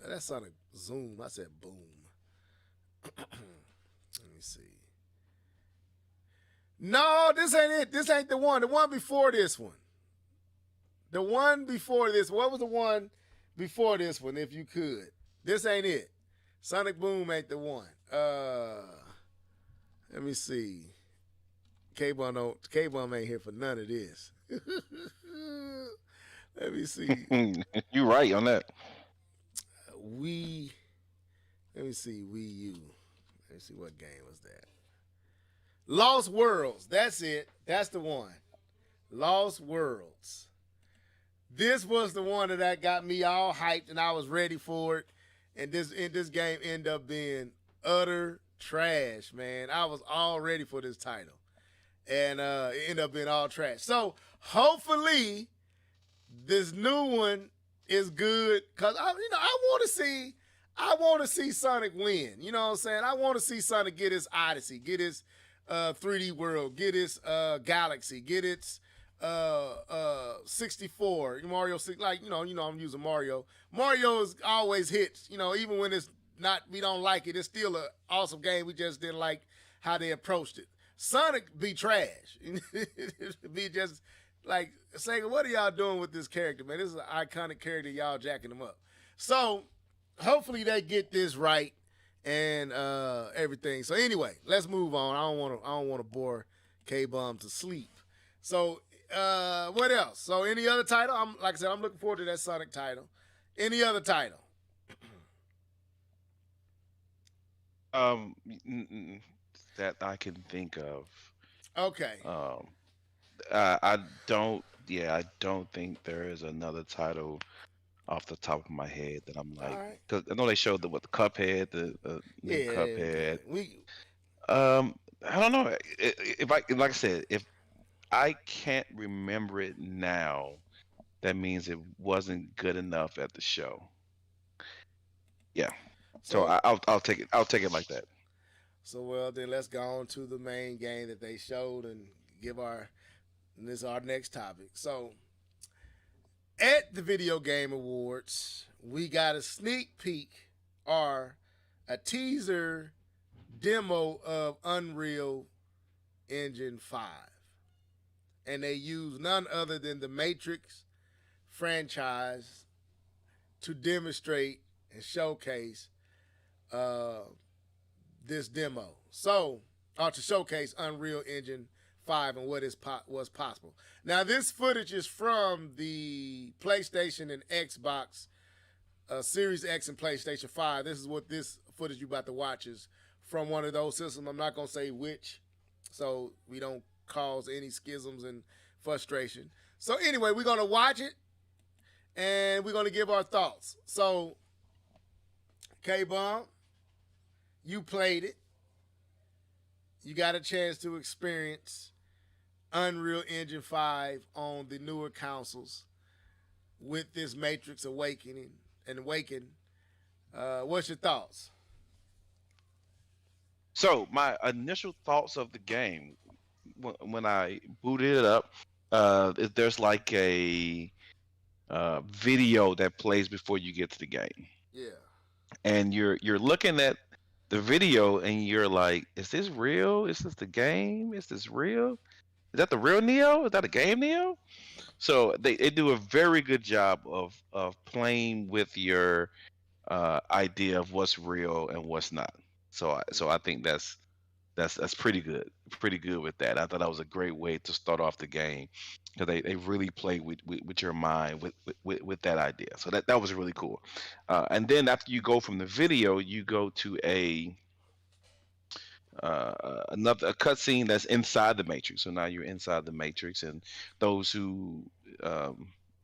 That's Sonic Zoom. I said Boom. Let me see. No, this ain't it. This ain't the one. The one before this one. The one before this. What was the one before this one, if you could? This ain't it. Sonic Boom ain't the one. Let me see. K-Bum ain't here for none of this. Let me see. You right on that. Let me see. Wii U. Let me see, what game was that? Lost Worlds. That's it. That's the one. Lost Worlds. This was the one that got me all hyped, and I was ready for it. And this game ended up being utter trash, man. I was all ready for this title, and it ended up being all trash. So hopefully this new one is good, because I want to see. I want to see Sonic win. You know what I'm saying? I want to see Sonic get his Odyssey, get his 3D World, get his Galaxy, get its 64 Mario. Like I'm using Mario. Mario's always hits. Even when it's not, we don't like it. It's still an awesome game. We just didn't like how they approached it. Sonic be trash. Be just like saying, what are y'all doing with this character, man? This is an iconic character. Y'all jacking him up. So hopefully they get this right and everything. So anyway, let's move on. I don't want to bore K-Bum to sleep. So what else? So any other title? Like I said, I'm looking forward to that Sonic title. Any other title? That I can think of. Okay. I don't. Yeah, I don't think there is another title off the top of my head that I'm like, because I know they showed the Cuphead, the new Cuphead. I don't know if like I said, if I can't remember it now, that means it wasn't good enough at the show. Yeah, so I'll take it. I'll take it like that. So well, then let's go on to the main game that they showed and give our. And this is our next topic. So, at the Video Game Awards, we got a sneak peek or a teaser demo of Unreal Engine 5. And they use none other than the Matrix franchise to demonstrate and showcase this demo. So, or to showcase Unreal Engine 5 and what's possible. Now, this footage is from the PlayStation and Xbox Series X and PlayStation 5. This is what this footage you're about to watch is from one of those systems. I'm not going to say which, so we don't cause any schisms and frustration. So anyway, we're going to watch it, and we're going to give our thoughts. So, K-Bomb, you played it. You got a chance to experience Unreal Engine 5 on the newer consoles with this Matrix Awaken. What's your thoughts? So my initial thoughts of the game when I booted it up, there's like a video that plays before you get to the game. Yeah. And you're looking at the video and you're like, is this real? Is this the game? Is this real? Is that the real Neo? Is that a game Neo? So they do a very good job of playing with your idea of what's real and what's not. So I think that's pretty good with that. I thought that was a great way to start off the game because they really play with your mind with that idea. So that was really cool. And then after you go from the video, you go to a cutscene that's inside the Matrix. So now you're inside the Matrix, and those who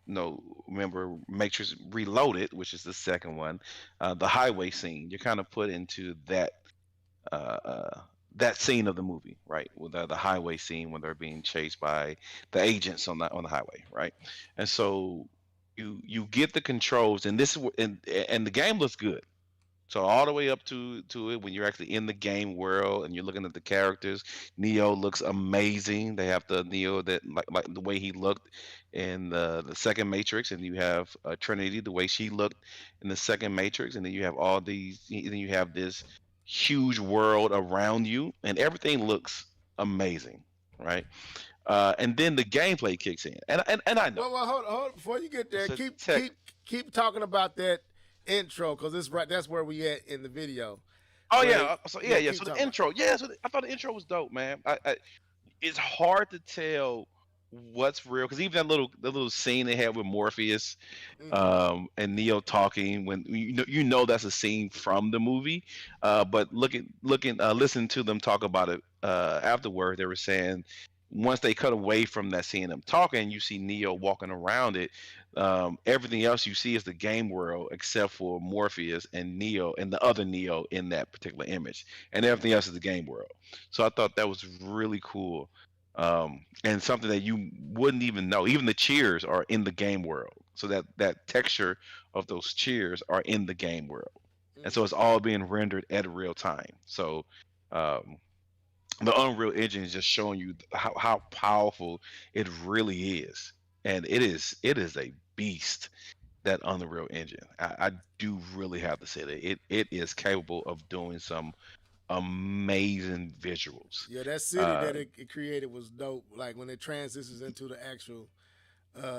remember Matrix Reloaded, which is the second one, the highway scene. You're kind of put into that scene of the movie, right? With the highway scene when they're being chased by the agents on the highway, right? And so you get the controls, and and the game looks good. So all the way up to it when you're actually in the game world and you're looking at the characters, Neo looks amazing. They have the Neo that like the way he looked in the second Matrix, and you have Trinity the way she looked in the second Matrix, and then you have all these. Then you have this huge world around you, and everything looks amazing, right? And then the gameplay kicks in, and I know. Well, hold on. Before you get there, keep talking about that intro because that's where we at in the video. Oh yeah, so yeah. So the intro, I thought the intro was dope, man. It's hard to tell what's real because even the little scene they had with Morpheus and Neo talking when you know that's a scene from the movie, but listen to them talk about it afterward. They were saying once they cut away from that seeing them talking, you see Neo walking around it. Everything else you see is the game world except for Morpheus and Neo and the other Neo in that particular image, and everything else is the game world. So I thought that was really cool. And something that you wouldn't even know. Even the cheers are in the game world, so that texture of those cheers are in the game world. and so it's all being rendered at real time. So um, the Unreal Engine is just showing you how powerful it really is, and it is a beast. That Unreal Engine, I do really have to say that it is capable of doing some amazing visuals. Yeah, that city Uh, that it created was dope. Like when it transitions into the actual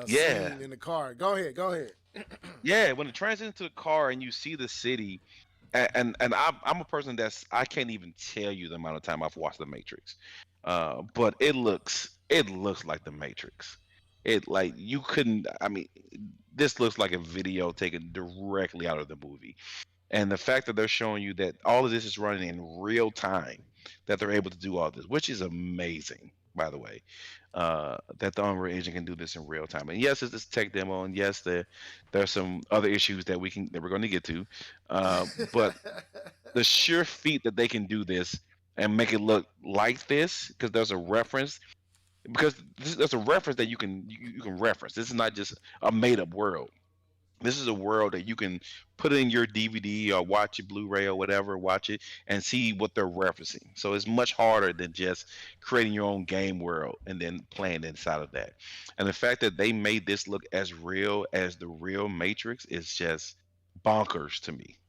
yeah, scene in the car. Go ahead, go ahead. yeah. When it transitions to the car and you see the city, and I'm a person I can't even tell you the amount of time I've watched The Matrix, but it looks like The Matrix. It like you couldn't. I mean, this looks like a video taken directly out of the movie. And the fact that they're showing you that all of this is running in real time, that they're able to do all this, which is amazing, by the way, that the Unreal Engine can do this in real time. And yes, it's this tech demo, and yes, there's some other issues that we're going to get to, but the sheer feat that they can do this and make it look like this, because there's a reference. Because there's a reference that you can reference. This is not just a made up world. This is a world that you can put in your DVD or watch it Blu-ray or whatever, watch it and see what they're referencing. So it's much harder than just creating your own game world and then playing inside of that. And the fact that they made this look as real as the real Matrix is just bonkers to me,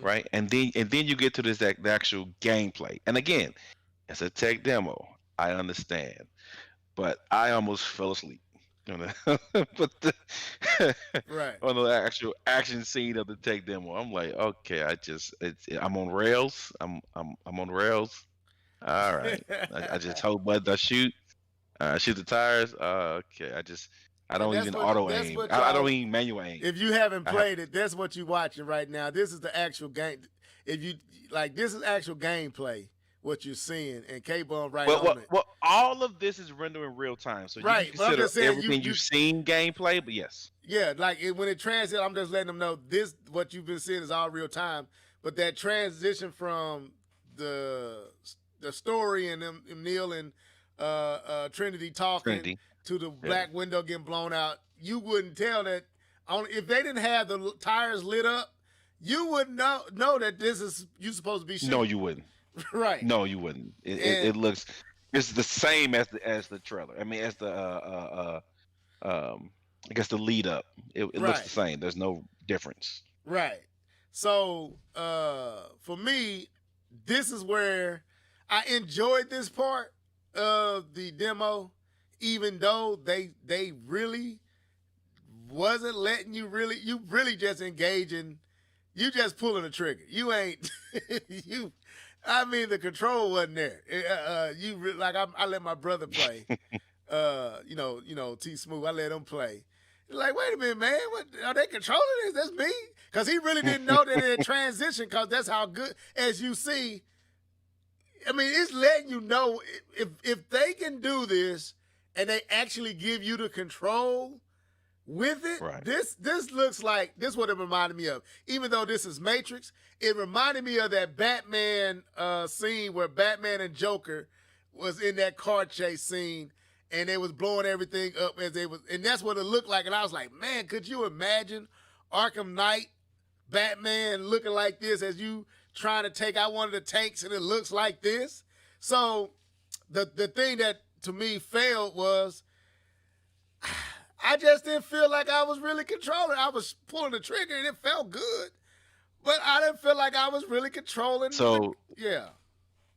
right? And then you get to the actual gameplay. And again, it's a tech demo. I understand, but I almost fell asleep. But Right. on the actual action scene of the tech demo, I'm like, okay, I'm on rails. I'm on rails. All right. I just hold button. I shoot the tires. Okay. I And don't even auto that's aim. what I y'all. don't even manual aim. If you haven't I have, played it, that's what you're watching right now. This is the actual game. If you like, this is actual gameplay. What you're seeing, and K-Bone right on it. well, all of this is rendered in real time, so you can Right, but I'm consider just saying everything you've seen gameplay. But yes, yeah, like when it transit, I'm just letting them know this what you've been seeing is all real time. But that transition from the story and them Neil and Trinity talking Trinity. to the Yeah. black window getting blown out, you wouldn't tell that. If they didn't have the tires lit up, you wouldn't know that this is you supposed to be shooting. No, you wouldn't. Right. No, you wouldn't. It looks. It's the same as the trailer. I mean, as the I guess the lead up. It looks Right. the same. There's no difference. Right. So for me, this is where I enjoyed this part of the demo, even though they really wasn't letting you really just engaging. You just pulling the trigger. You ain't you. I mean, the control wasn't there. I let my brother play. T Smooth. I let him play. Like, wait a minute, man. What are they controlling this? That's me. Because he really didn't know that it had transitioned. Because that's how good, as you see. I mean, it's letting you know if they can do this and they actually give you the control with it. Right. This looks like this is what it reminded me of. Even though this is Matrix, it reminded me of that Batman scene where Batman and Joker was in that car chase scene and they was blowing everything up as they was, and that's what it looked like. And I was like, man, could you imagine Arkham Knight, Batman looking like this as you trying to take out one of the tanks and it looks like this? So the thing that to me failed was I just didn't feel like I was really controlling. I was pulling the trigger and it felt good, but I didn't feel like I was really controlling. So yeah.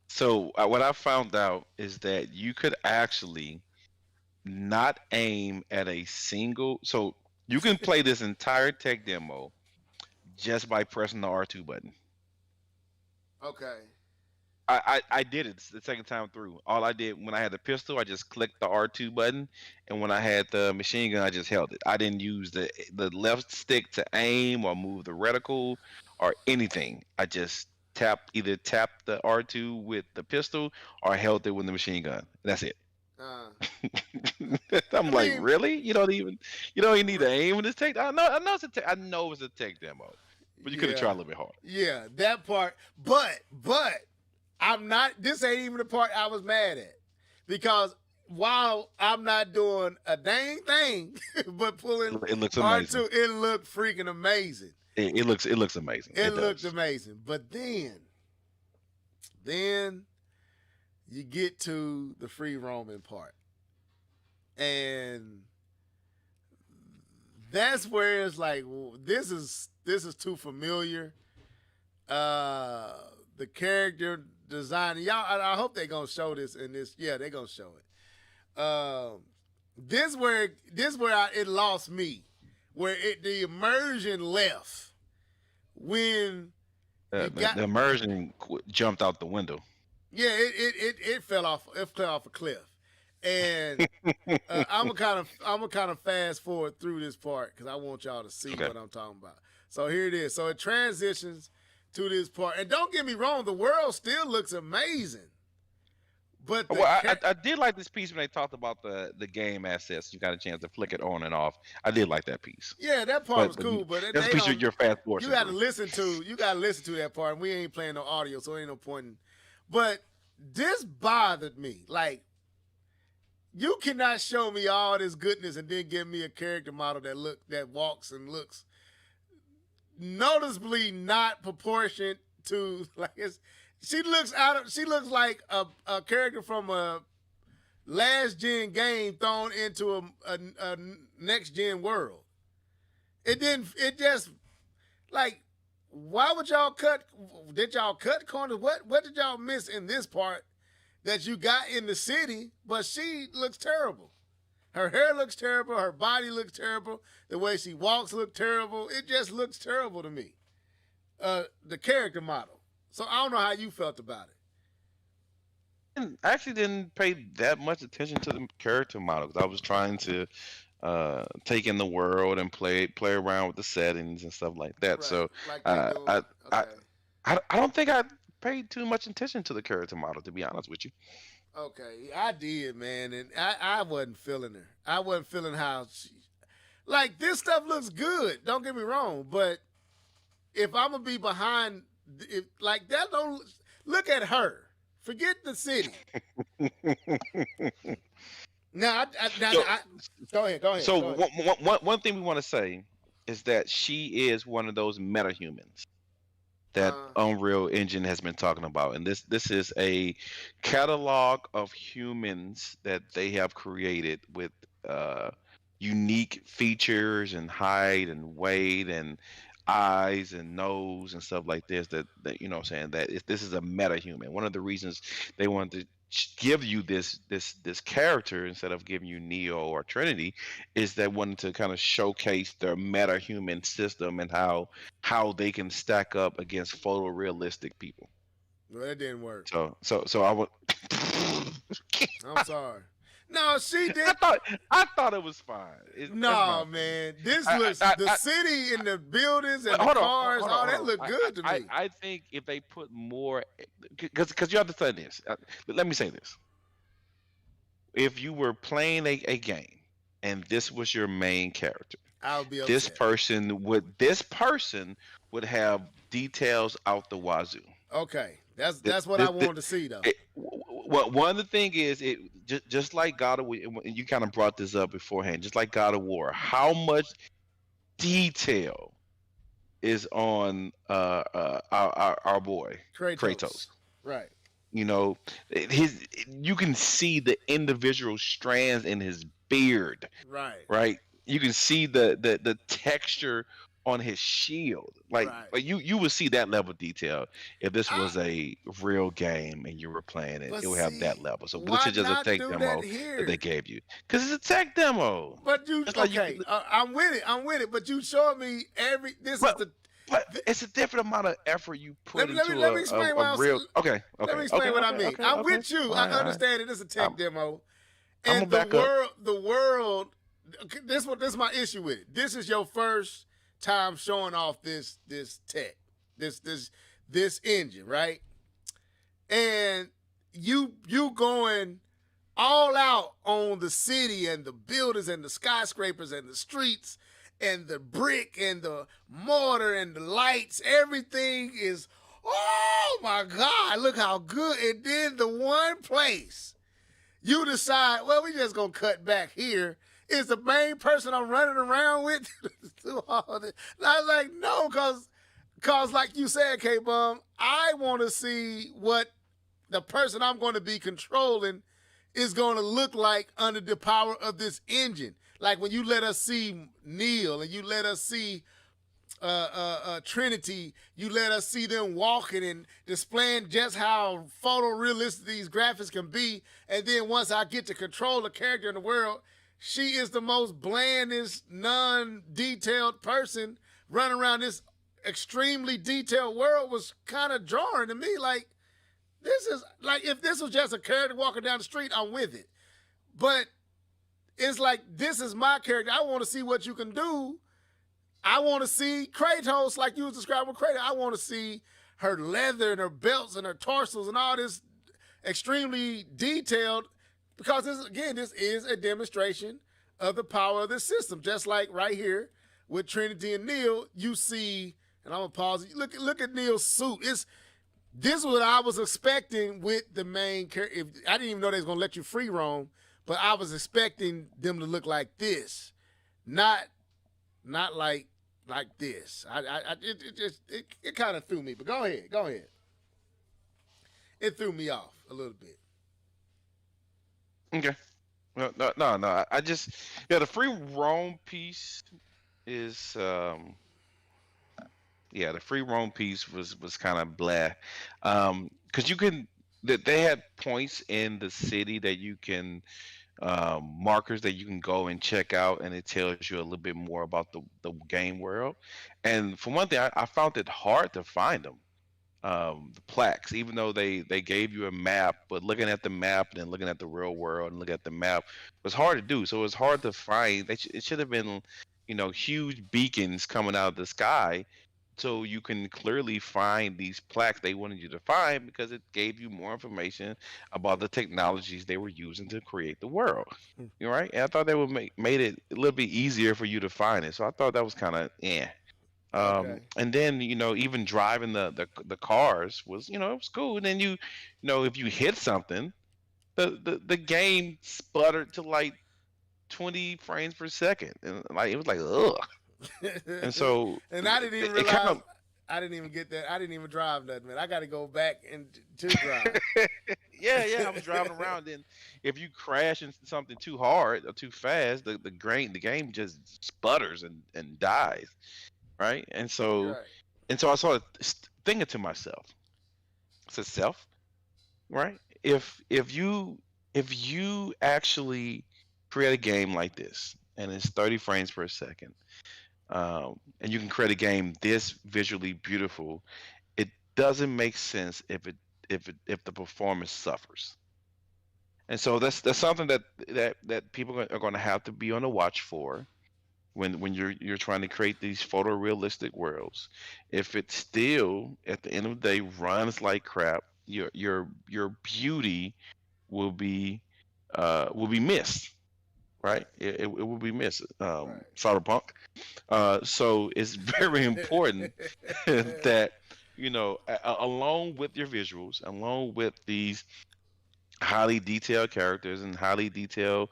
So what I found out is that you could actually not aim at a single. So you can play this entire tech demo just by pressing the R2 button. Okay. I did it the second time through. All I did when I had the pistol, I just clicked the R2 button, and when I had the machine gun, I just held it. I didn't use the left stick to aim or move the reticle or anything. I just either tapped the R2 with the pistol or held it with the machine gun. That's it. I'm like, really? You don't even need to aim in this tech. I know it's a tech demo, but you could have tried a little bit harder. Yeah, that part. But I'm not. This ain't even the part I was mad at, because while I'm not doing a dang thing, but pulling It looks R2, amazing. it looked freaking amazing. It looks amazing. It looked does. amazing. But then you get to the free roaming part. And that's where it's like, this is too familiar. The character design, y'all, I hope they're gonna show this in this. Yeah, they're gonna show it. This where it lost me, where the immersion left when the immersion jumped out the window. Yeah, it fell off. It fell off a cliff, and I'm gonna kind of fast forward through this part because I want y'all to see what I'm talking about. So here it is. So it transitions to this part, and don't get me wrong, the world still looks amazing. But I did like this piece when they talked about the game assets. You got a chance to flick it on and off. I did like that piece. Yeah, that part was cool. But that's a piece you're fast forward. You got to listen to that part. And we ain't playing no audio, so ain't no point. But this bothered me. Like, you cannot show me all this goodness and then give me a character model that walks and looks noticeably not proportioned to she looks like a character from a last gen game thrown into a next gen world. It just like, why would y'all did y'all cut corners? What did y'all miss in this part that you got in the city? But she looks terrible. Her hair looks terrible. Her body looks terrible. The way she walks looks terrible. It just looks terrible to me. The character model. So I don't know how you felt about it. I actually didn't pay that much attention to the character model because I was trying to take in the world and play around with the settings and stuff like that. Right. So I don't think I paid too much attention to the character model, to be honest with you. Okay, I did, man, and I wasn't feeling her. I wasn't feeling how like, this stuff looks good. Don't get me wrong, but if I'm gonna be behind, like that, don't look at her. Forget the city. Now, go ahead. So go ahead. One thing we want to say is that she is one of those metahumans that Unreal Engine has been talking about, and this is a catalog of humans that they have created with unique features and height and weight and eyes and nose and stuff like this. That you know what I'm saying, that this is a metahuman. One of the reasons they wanted to give you this character instead of giving you Neo or Trinity is they wanted to kind of showcase their metahuman system and how they can stack up against photorealistic people. Well, that didn't work. So I would. I'm sorry. No, she did. I thought it was fine. No, man. This looks the city and the buildings and the cars, all that look good to me. I think if they put more, because you understand this. Let me say this: if you were playing a game and this was your main character, I would be upset. This person would have details out the wazoo. Okay, that's what I wanted to see, though. One of the thing is, it just like God of War, and you kind of brought this up beforehand, just like God of War, how much detail is on our boy Kratos. Right. You know, you can see the individual strands in his beard. Right. You can see the texture on his shield, like you would see that level of detail if this was a real game and you were playing it. It would have that level. So this is just a tech demo that they gave you because it's a tech demo. But I'm with it. But you showed me it's a different amount of effort you put into let me explain a real. Okay. Let me explain what I mean. I'm with you. I understand it. It's a tech demo, and the world. This is my issue with it. This is your first time showing off this tech, this engine, right? And you going all out on the city and the buildings and the skyscrapers and the streets and the brick and the mortar and the lights. Everything is, oh my God, look how good. And then the one place You decide, well, we just gonna cut back here. Is the main person I'm running around with do all this? And I was like, no, cause like you said, K-Bum, I want to see what the person I'm going to be controlling is going to look like under the power of this engine. Like when you let us see Neil and you let us see Trinity, you let us see them walking and displaying just how photorealistic these graphics can be. And then once I get to control the character in the world, she is the most blandest, non-detailed person running around this extremely detailed world. Was kind of jarring to me. Like, this is like, if this was just a character walking down the street, I'm with it. But it's like, this is my character. I want to see what you can do. I want to see Kratos, like you was describing with Kratos. I want to see her leather and her belts and her torsos and all this extremely detailed, because this is a demonstration of the power of this system. Just like right here with Trinity and Neil, you see, and I'm gonna pause. Look at Neil's suit. This is what I was expecting with the main character. I didn't even know they was gonna let you free roam, but I was expecting them to look like this, not like this. It kind of threw me. But go ahead. It threw me off a little bit. Okay. No. I just, the free roam piece is the free roam piece was kind of blah, because you can, they had points in the city that you can, markers that you can go and check out, and it tells you a little bit more about the game world. And for one thing, I found it hard to find them, the plaques, even though they gave you a map, but looking at the map and then looking at the real world and looking at the map was hard to do. So it was hard to find. It should have been, huge beacons coming out of the sky, so you can clearly find these plaques they wanted you to find, because it gave you more information about the technologies they were using to create the world. You're right. And I thought they would made it a little bit easier for you to find it. So I thought that was kind of Okay. And then even driving the cars was, it was cool. And then if you hit something, the game sputtered to like 20 frames per second, and like it was like ugh. And so, and I didn't even realize. I didn't even get that. I didn't even drive nothing, man. I got to go back and to drive. yeah, I was driving around, and if you crash into something too hard or too fast, the game just sputters and dies, right? And so, I started thinking to myself, I said, self, right? If you actually create a game like this and it's 30 frames per second, and you can create a game this visually beautiful, it doesn't make sense if the performance suffers. And so that's something that people are going to have to be on the watch for when you're trying to create these photorealistic worlds. If it still at the end of the day runs like crap, your beauty will be missed. Right, it will be missed. Cyberpunk. So it's very important that along with your visuals, along with these highly detailed characters and highly detailed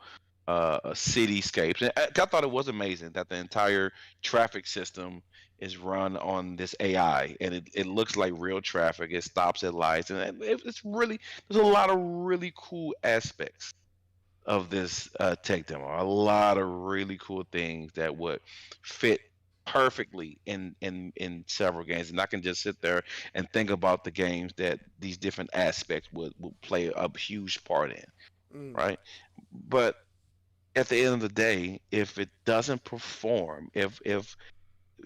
cityscapes. And I thought it was amazing that the entire traffic system is run on this AI, and it looks like real traffic. It stops at lights, and it's really, there's a lot of really cool aspects of this tech demo. A lot of really cool things that would fit perfectly in several games, and I can just sit there and think about the games that these different aspects would play a huge part in, right? But at the end of the day, if it doesn't perform, if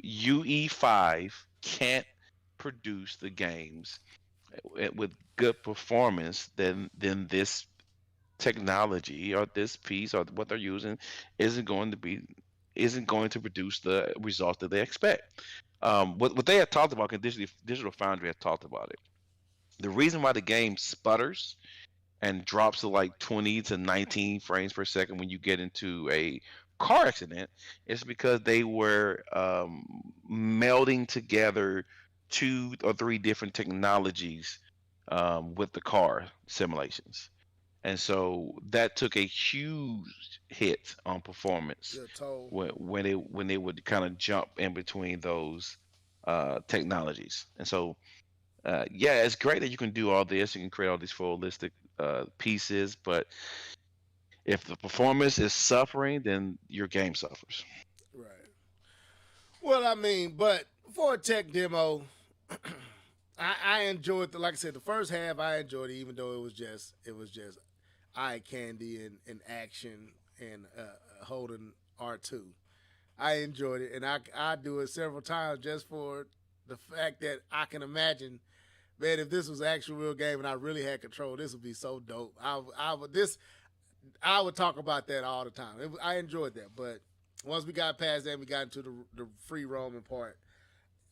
UE5 can't produce the games with good performance, then this technology or this piece or what they're using isn't going to produce the results that they expect. What they had talked about, because Digital Foundry had talked about it. The reason why the game sputters and drops to like 20 to 19 frames per second when you get into a car accident is because they were melding together 2 or 3 different technologies with the car simulations. and so that took a huge hit on performance Yeah, told. when they would kind of jump in between those technologies. And so yeah, it's great that you can do all this. You can create all these holistic pieces, but if the performance is suffering, then your game suffers. Right. Well, I mean, but for a tech demo, I enjoyed like I said, the first half I enjoyed it, even though it was just eye candy and action and holding R2. I enjoyed it, and I do it several times just for the fact that I can imagine, man, if this was an actual real game and I really had control, this would be so dope. I would talk about that all the time. I enjoyed that, but once we got past that, and we got into the free roaming part.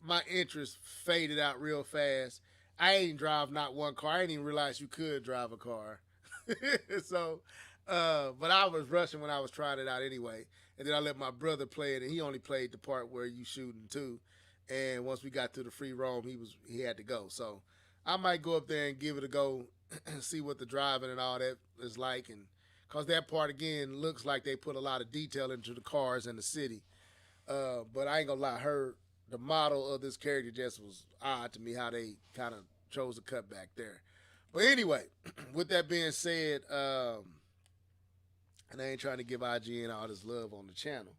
My interest faded out real fast. I ain't drive not one car. I didn't even realize you could drive a car. So, but I was rushing when I was trying it out anyway. And then I let my brother play it, and he only played the part where you shooting too. And once we got to the free roam, he had to go. So I might go up there and give it a go and see what the driving and all that is like. And because that part again looks like they put a lot of detail into the cars and the city. But I ain't gonna lie, the model of this character just was odd to me how they kind of chose to cut back there. But anyway, with that being said, and I ain't trying to give IGN all this love on the channel.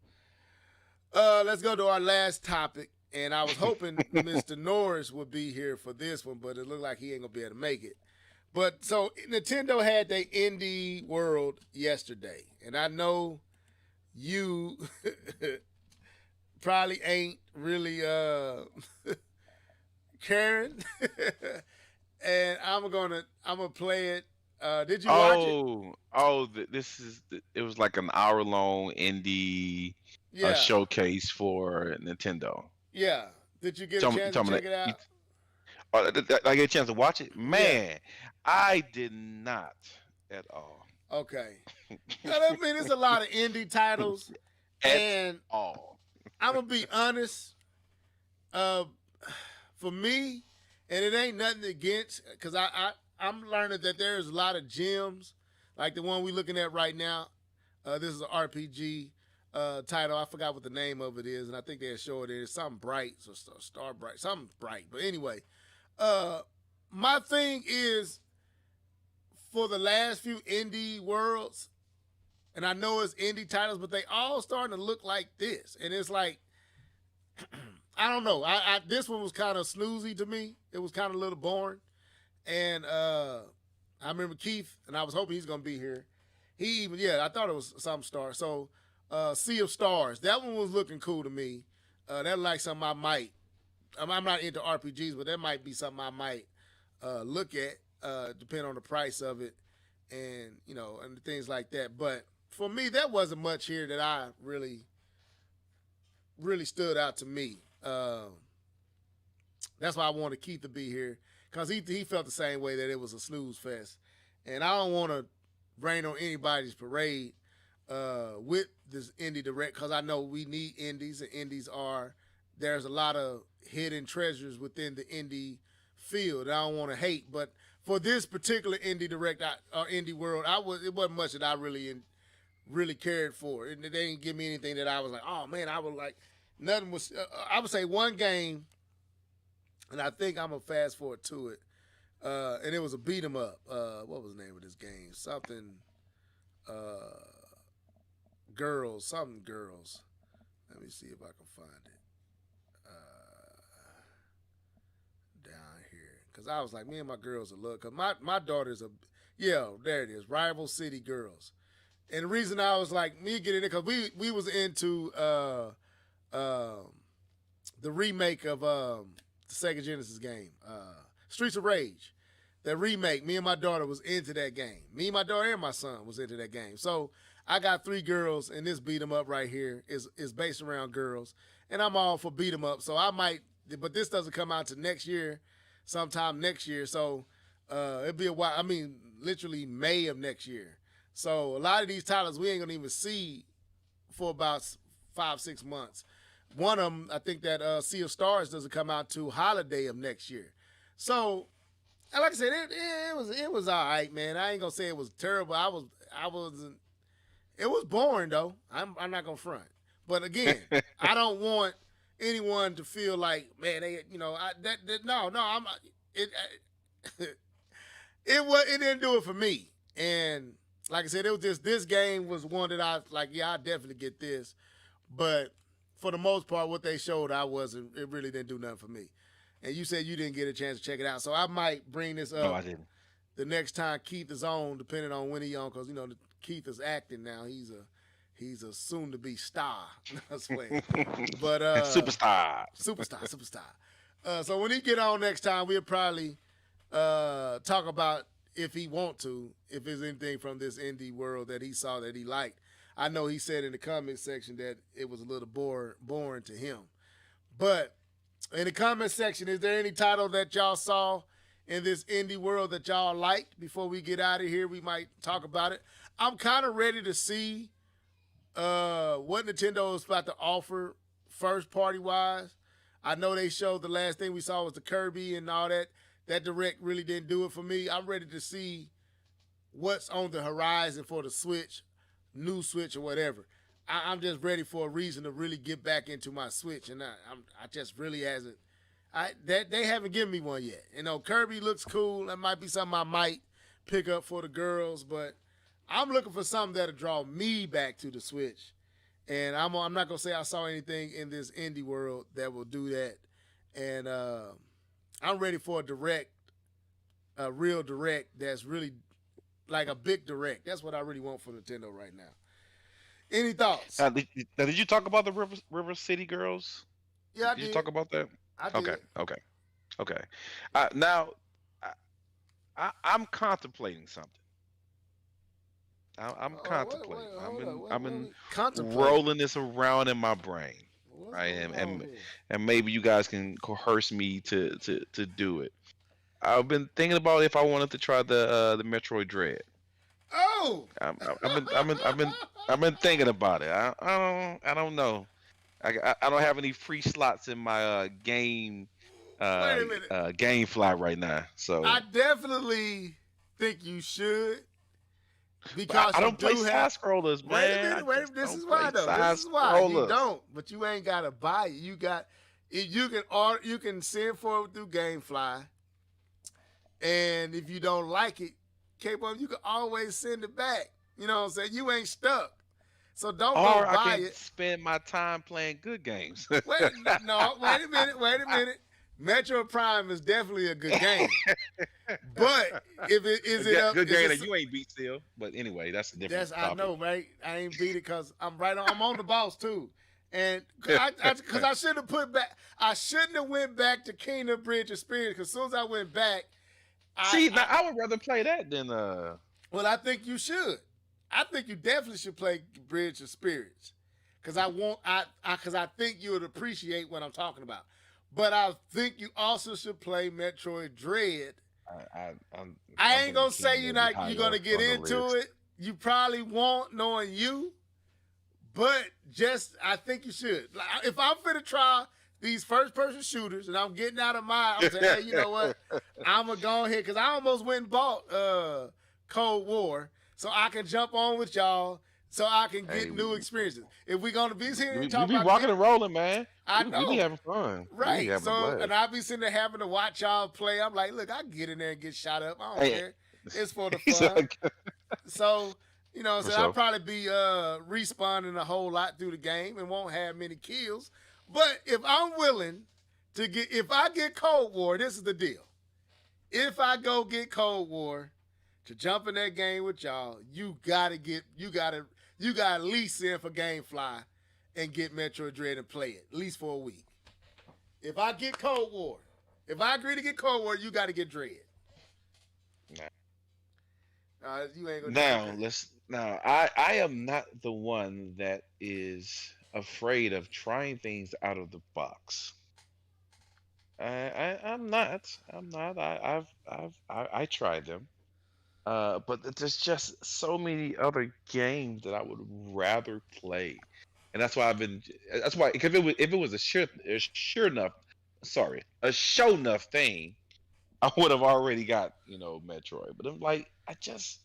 Let's go to our last topic. And I was hoping Mr. Norris would be here for this one, but it looked like he ain't gonna be able to make it. But so Nintendo had their indie world yesterday, and I know you probably ain't really caring. And I'm gonna play it. Did you watch it? It was like an hour long indie Yeah. showcase for Nintendo. Yeah. Did you get a chance to check it out? Did I get a chance to watch it? Man, I did not at all. Okay. I mean, there's a lot of indie titles. At all. I'm going to be honest. For me, and it ain't nothing against, because I'm learning that there's a lot of gems, like the one we're looking at right now. This is an RPG title. I forgot what the name of it is, and I think they'll show it. It's something bright, so Star Bright, something bright. But anyway, my thing is, for the last few indie worlds, and I know it's indie titles, but they all starting to look like this. And it's like, I don't know. This one was kind of snoozy to me. It was kind of a little boring. And I remember Keith, and I was hoping he's going to be here. I thought it was some star. So, Sea of Stars. That one was looking cool to me. That like something I might. I'm not into RPGs, but that might be something I might look at, depending on the price of it, and and things like that. But for me, there wasn't much here that I really stood out to me. That's why I wanted Keith to be here, because he felt the same way, that it was a snooze fest, and I don't want to rain on anybody's parade with this indie direct, because I know we need indies, and there's a lot of hidden treasures within the indie field. I don't want to hate, but for this particular indie direct or indie world, it wasn't much that I really cared for. They didn't give me anything that I was like, oh man, I would like. Nothing was. I would say one game, and I think I'm gonna fast forward to it. And it was a beat 'em up. What was the name of this game? Something. Girls. Something girls. Let me see if I can find it. Down here, because I was like, me and my girls are look. Cause my daughter's there it is. Rival City Girls. And the reason I was like, me getting it, because we was into the remake of the Sega Genesis game, Streets of Rage. That remake, me and my daughter was into that game. Me, my daughter, and my son was into that game. So I got 3 girls, and this beat 'em up right here is based around girls, and I'm all for beat 'em up. So I might, but this doesn't come out to next year, sometime next year. So it'll be a while. I mean, literally May of next year. So a lot of these titles we ain't gonna even see for about 5-6 months. One of them, I think that Sea of Stars doesn't come out to holiday of next year. So like I said, it was all right, man. I ain't gonna say it was terrible. I wasn't. It was boring though. I'm not gonna front. But again, I don't want anyone to feel like, man, they, no, I'm it. It didn't do it for me. And like I said, it was just, this game was one that I was like, yeah, I definitely get this. But for the most part, what they showed, it really didn't do nothing for me. And you said you didn't get a chance to check it out, so I might bring this up. No, I didn't. The next time Keith is on, depending on when he's on, because Keith is acting now. He's a soon-to-be star. That's way. But superstar. So when he get on next time, we'll probably talk about, if he want to, if there's anything from this indie world that he saw that he liked. I know he said in the comment section that it was a little boring to him. But in the comment section, is there any title that y'all saw in this indie world that y'all liked? Before we get out of here, we might talk about it. I'm kind of ready to see what Nintendo is about to offer first party wise. I know they showed, the last thing we saw was the Kirby and all that. That Direct really didn't do it for me. I'm ready to see what's on the horizon for the Switch, new Switch or whatever. I'm just ready for a reason to really get back into my Switch, and I just really hasn't. They haven't given me one yet. Kirby looks cool. That might be something I might pick up for the girls, but I'm looking for something that'll draw me back to the Switch. And I'm not gonna say I saw anything in this indie world that will do that. And I'm ready for a real direct that's really like a big direct. That's what I really want from Nintendo right now. Any thoughts? Did you talk about the River City Girls? Yeah, I did. You talk about that? I did. Okay. Now, I'm contemplating something. I'm contemplating. I've been rolling this around in my brain, right? And maybe you guys can coerce me to do it. I've been thinking about if I wanted to try the Metroid Dread. Oh, I've been thinking about it. I don't know. I don't have any free slots in my game GameFly right now. So I definitely think you should, because I don't play side scrollers, man. Wait a minute. This is why though. This is why you don't. But you ain't gotta buy it. You can order. You can send for it through GameFly, and if you don't like it, K-Pop, you can always send it back. You know what I'm saying? You ain't stuck. So don't go buy I can it. Spend my time playing good games. Wait a minute. Metro Prime is definitely a good game. But if it is it up, good game that you ain't beat still. But anyway, that's a different topic. I know, right? I ain't beat it because I'm on the boss too. And because I shouldn't have went back to Kingdom Bridge Experience, because as soon as I went back, I would rather play that than Well, I think you should. I think you definitely should play Bridge of Spirits, because I think you would appreciate what I'm talking about. But I think you also should play Metroid Dread. I ain't gonna say you're gonna get into it. You probably won't, knowing you. But I think you should. Like, if I'm finna try these first-person shooters, and I'm getting out of mine, I'm saying, hey, you know what? I'm gonna go ahead, because I almost went and bought Cold War, so I can jump on with y'all, so I can get new experiences. If we're gonna be here and talk about, we be rocking and rolling, man. I know. We be having fun, right? And I be sitting there having to watch y'all play. I'm like, look, I can get in there and get shot up. I don't care. It's for the fun. So, I'll probably be respawning a whole lot through the game and won't have many kills. But if I'm willing to if I get Cold War, this is the deal. If I go get Cold War to jump in that game with y'all, you gotta at least send for GameFly and get Metroid Dread and play it, at least for a week. If I get Cold War, if I agree to get Cold War, you gotta get Dread. You ain't gonna I am not the one that is afraid of trying things out of the box. I'm not. I tried them. But there's just so many other games that I would rather play, and that's why if it was a show enough thing, I would have already got, Metroid. But I'm like, there's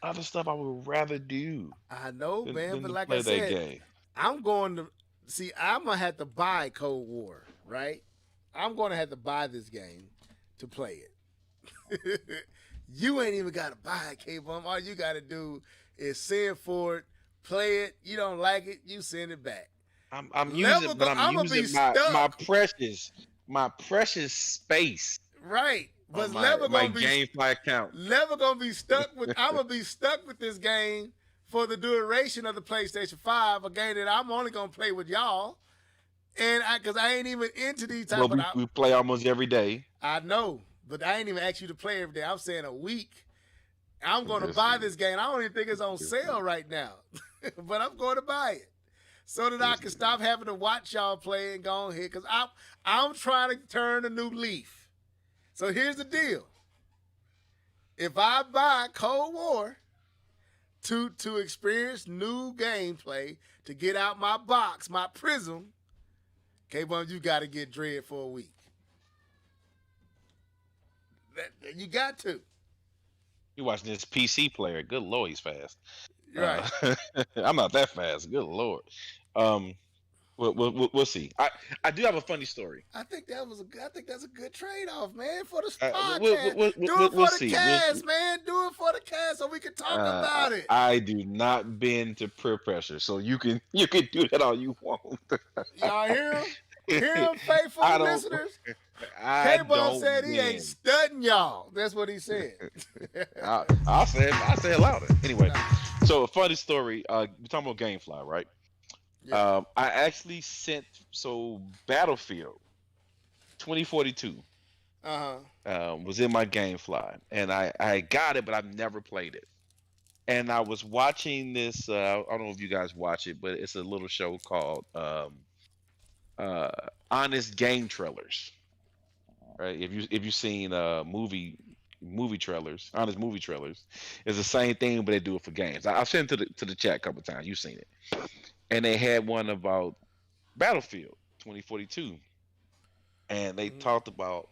other stuff I would rather do I know, man, than but to like I play that said, game. I'm going to see. I'm gonna have to buy Cold War, right? I'm gonna have to buy this game to play it. You ain't even gotta buy it, K-Bum. All you gotta do is send for it, play it. You don't like it, you send it back. I'm using my precious space Right. But on Level my gonna be GameFly account. Level gonna be stuck with. I'm gonna be stuck with this game for the duration of the PlayStation 5, a game that I'm only gonna play with y'all, and because I ain't even into these type. Well, we play almost every day. I know, but I ain't even asked you to play every day. I'm saying a week. I'm gonna buy this game. I don't even think it's on sale right now, but I'm going to buy it so that I can stop having to watch y'all play and go ahead. Because I'm trying to turn a new leaf. So here's the deal. If I buy Cold War to experience new gameplay, to get out my box, my prism, K-Bum, you got to get Dread for a week. You got to. You watching this PC player? Good Lord, he's fast. Right. I'm not that fast. Good Lord. We'll see. I do have a funny story. I think that's a good trade-off, man, for the podcast. Do it for the cast, man. Do it for the cast so we can talk about it. I do not bend to peer pressure, so you can do that all you want. Y'all hear him? Hear him, faithful listeners? K-Bum said he ain't studying y'all. That's what he said. I'll say it louder. Anyway, so a funny story. We're talking about GameFly, right? Yeah. I actually sent Battlefield 2042 was in my GameFly, and I got it, but I've never played it. And I was watching this. I don't know if you guys watch it, but it's a little show called Honest Game Trailers. Right? If you've seen movie trailers, honest movie trailers, it's the same thing, but they do it for games. I've sent it to the chat a couple of times. You've seen it, and they had one about Battlefield 2042, and they talked about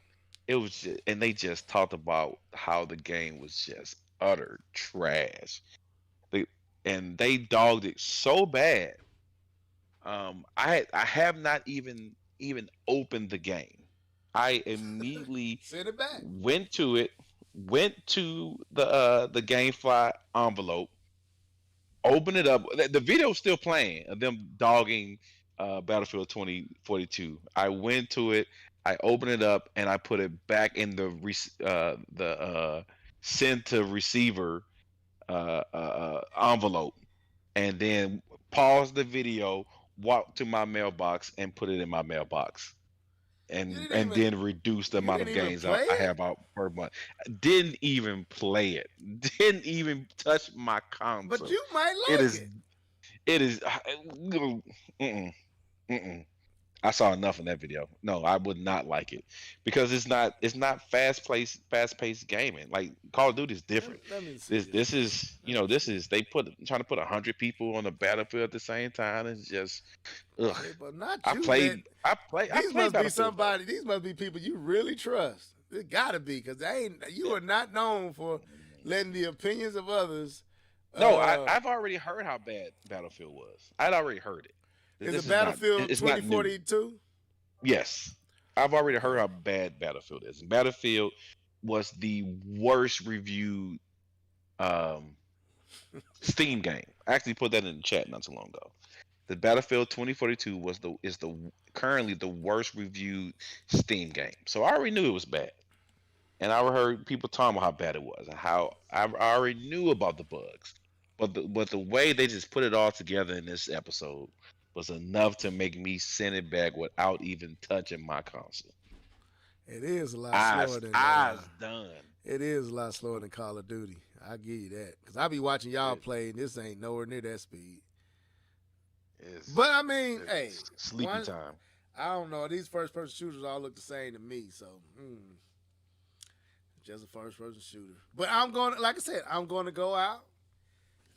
they just talked about how the game was just utter trash. And they dogged it so bad. I have not even opened the game. I immediately send it back. Went to the GameFly envelope, opened it up. The video's still playing of them dogging Battlefield 2042. I went to it, I opened it up, and I put it back in the send to receiver envelope, and then paused the video, walked to my mailbox, and put it in my mailbox. And then reduce the amount of games I have out per month. Didn't even play it. Didn't even touch my console. But you might like it. It is. I saw enough in that video. No, I would not like it because it's not fast-paced gaming. Like Call of Duty is different. This is they trying to put 100 people on the battlefield at the same time. It's just ugh. Hey, but not you. These must be people you really trust. It gotta be because you are not known for letting the opinions of others. No, I've already heard how bad Battlefield was. I'd already heard it. Is it Battlefield 2042? Yes. I've already heard how bad Battlefield is. Battlefield was the worst reviewed Steam game. I actually put that in the chat not too long ago. The Battlefield 2042 is currently the worst reviewed Steam game. So I already knew it was bad. And I heard people talking about how bad it was and how I already knew about the bugs. But the way they just put it all together in this episode was enough to make me send it back without even touching my console. It is a lot slower than done. It is a lot slower than Call of Duty. I give you that because I be watching y'all play, and this ain't nowhere near that speed. But I mean, hey, sleepy time. I don't know. These first-person shooters all look the same to me, so just a first-person shooter. But I'm going, like I said, I'm going to go out.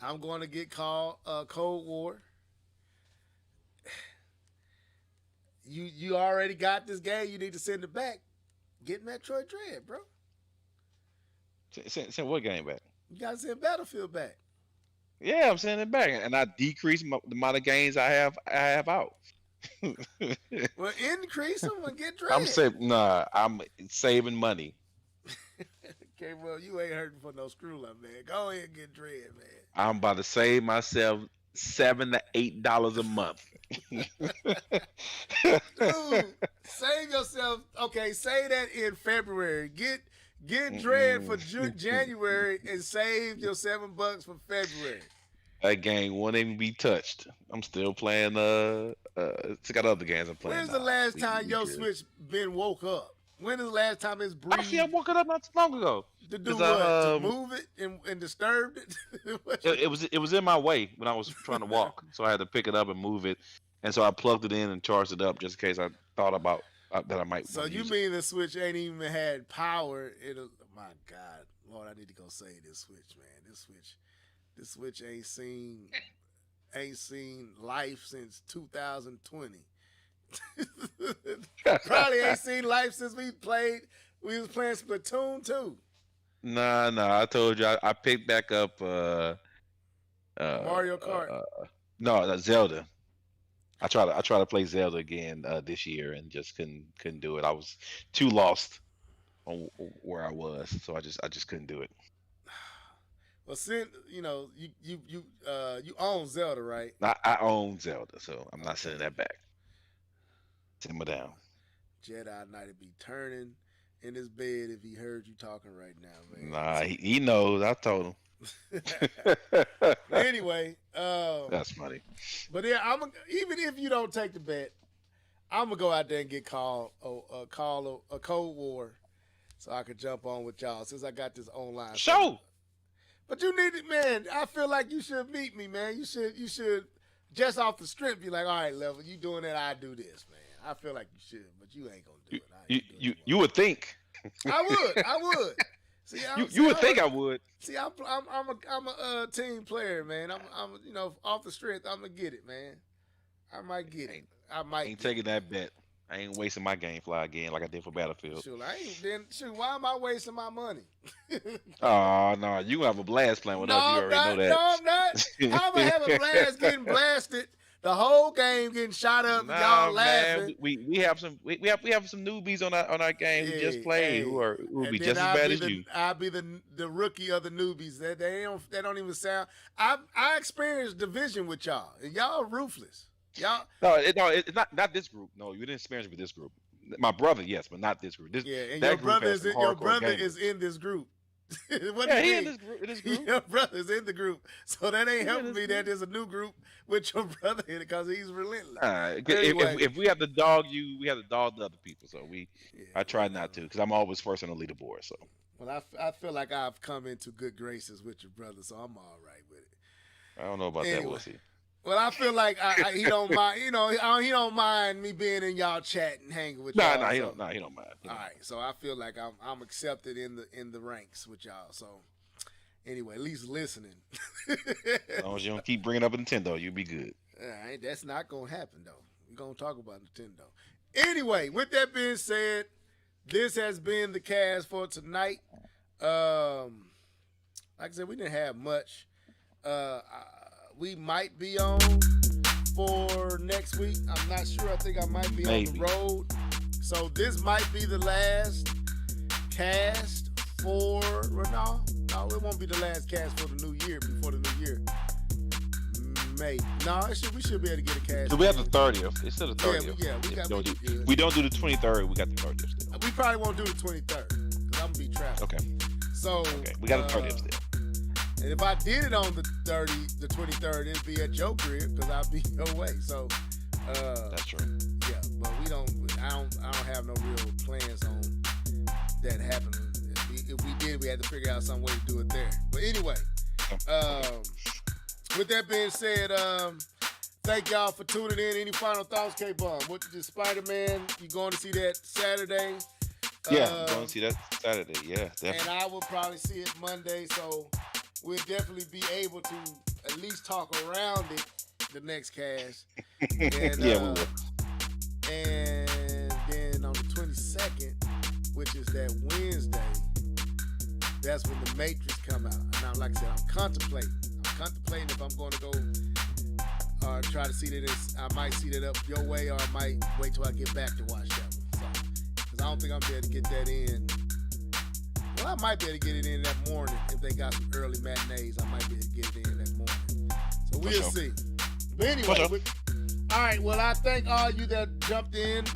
I'm going to get Cold War. You already got this game. You need to send it back. Get Metroid Dread, bro. Send what game back? You gotta send Battlefield back. Yeah, I'm sending it back, and I decrease the amount of games I have out. Well, increase them and get Dread. I'm saving money. Okay, well, you ain't hurting for no screw up, man. Go ahead and get Dread, man. I'm about to save myself $7 to $8 a month. Dude, save yourself. Okay, say that in February. Get Dread for January and save your $7 for February. That game won't even be touched. I'm still playing. It's got other games I'm playing. When's the last time your Switch been woke up? When is the last time it's breathed? Actually, I woke it up not too long ago. To do what? To move it and disturb it? It was in my way when I was trying to walk, so I had to pick it up and move it, and so I plugged it in and charged it up just in case I thought about that I might. So you mean the Switch ain't even had power? My God, Lord, I need to go save this Switch, man. This Switch ain't seen life since 2020. Probably ain't seen life since we was playing Splatoon 2. Nah, I told you I picked back up Mario Kart. No, Zelda. I try to play Zelda again this year and just couldn't do it. I was too lost on where I was, so I just couldn't do it. Well, since you own Zelda, right? I own Zelda, so I'm not sending that back. Simmer down. Jedi Knight be turning in his bed if he heard you talking right now, man. Nah, he knows. I told him. Anyway, that's funny. But yeah, even if you don't take the bet, I'm gonna go out there and get a Cold War, so I could jump on with y'all since I got this online. Show. But you need it, man. I feel like you should meet me, man. You should just off the strip be like, all right, Level, you doing that, I do this, man. I feel like you should, but you ain't gonna do it. You would think. I would. See, you would think I would. See, I'm a team player, man. I'm off the strength, I'm gonna get it, man. I might get it. I ain't taking that bet. I ain't wasting my GameFly again like I did for Battlefield. Shoot, why am I wasting my money? Oh, no, you gonna have a blast playing with us. You already know that. No, I'm not. I'm gonna have a blast getting blasted. The whole game getting shot up, y'all laughing. Man, we have some newbies on our game who just played who will be just as bad as you. I'll be the rookie of the newbies. They don't even sound. I experienced division with y'all, and y'all ruthless. Y'all. No, it's not this group. No, you didn't experience with this group. My brother, yes, but not this group. And your brother is in this group. What he in this group. Your brother's in the group, so that ain't helping me that there's a new group with your brother in it because he's relentless. Anyway. If we have to dog you, we have to dog the other people. So I try not to because I'm always first on the leaderboard. So. Well, I feel like I've come into good graces with your brother, so I'm all right with it. I don't know about that. We'll see. Well, I feel like he don't mind. He don't mind me being in y'all chat and hanging with y'all. He don't mind. All right, so I feel like I'm accepted in the ranks with y'all. So anyway, at least listening. As long as you don't keep bringing up Nintendo, you'll be good. All right, that's not gonna happen though. We're gonna talk about Nintendo. Anyway, with that being said, this has been the cast for tonight. Like I said, we didn't have much. We might be on for next week. I'm not sure. I think I might be on the road. So this might be the last cast for no, it won't be the last cast for the new year. Before the new year, maybe. No, we should be able to get a cast. So we have the 30th. It's still the 30th. We don't do the 23rd. We got the 30th still. We probably won't do the 23rd because I'm gonna be traveling. Okay. So we got the 30th still. And if I did it on the 23rd, it'd be at your crib because I'd be away. So that's true. Yeah, but I don't have no real plans on that happening. If we did, we had to figure out some way to do it there. But anyway, with that being said, thank y'all for tuning in. Any final thoughts, K-Bum? What did Spider-Man? You going to see that Saturday? Yeah, I'm going to see that Saturday. Yeah, definitely. And I will probably see it Monday, so we'll definitely be able to at least talk around it the next cast. And, yeah, we will. And then on the 22nd, which is that Wednesday, that's when The Matrix come out. And now, like I said, I'm contemplating if I'm going to go try to see that. I might see that up your way, or I might wait till I get back to watch that one. So, because I don't think I'm able to get that in. Well, I might be able to get it in that morning if they got some early matinees. I might be able to get it in that morning. So we'll see. But anyway, all right. Well, I thank all you that jumped in.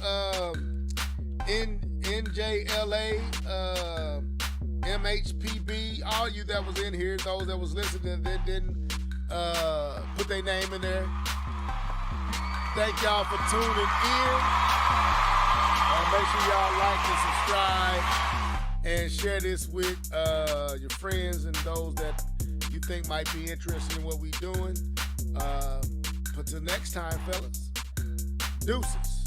NJLA, MHPB, all you that was in here, those that was listening that didn't put their name in there. Thank y'all for tuning in. Make sure y'all like and subscribe and share this with your friends and those that you think might be interested in what we doing. But till next time, fellas, deuces.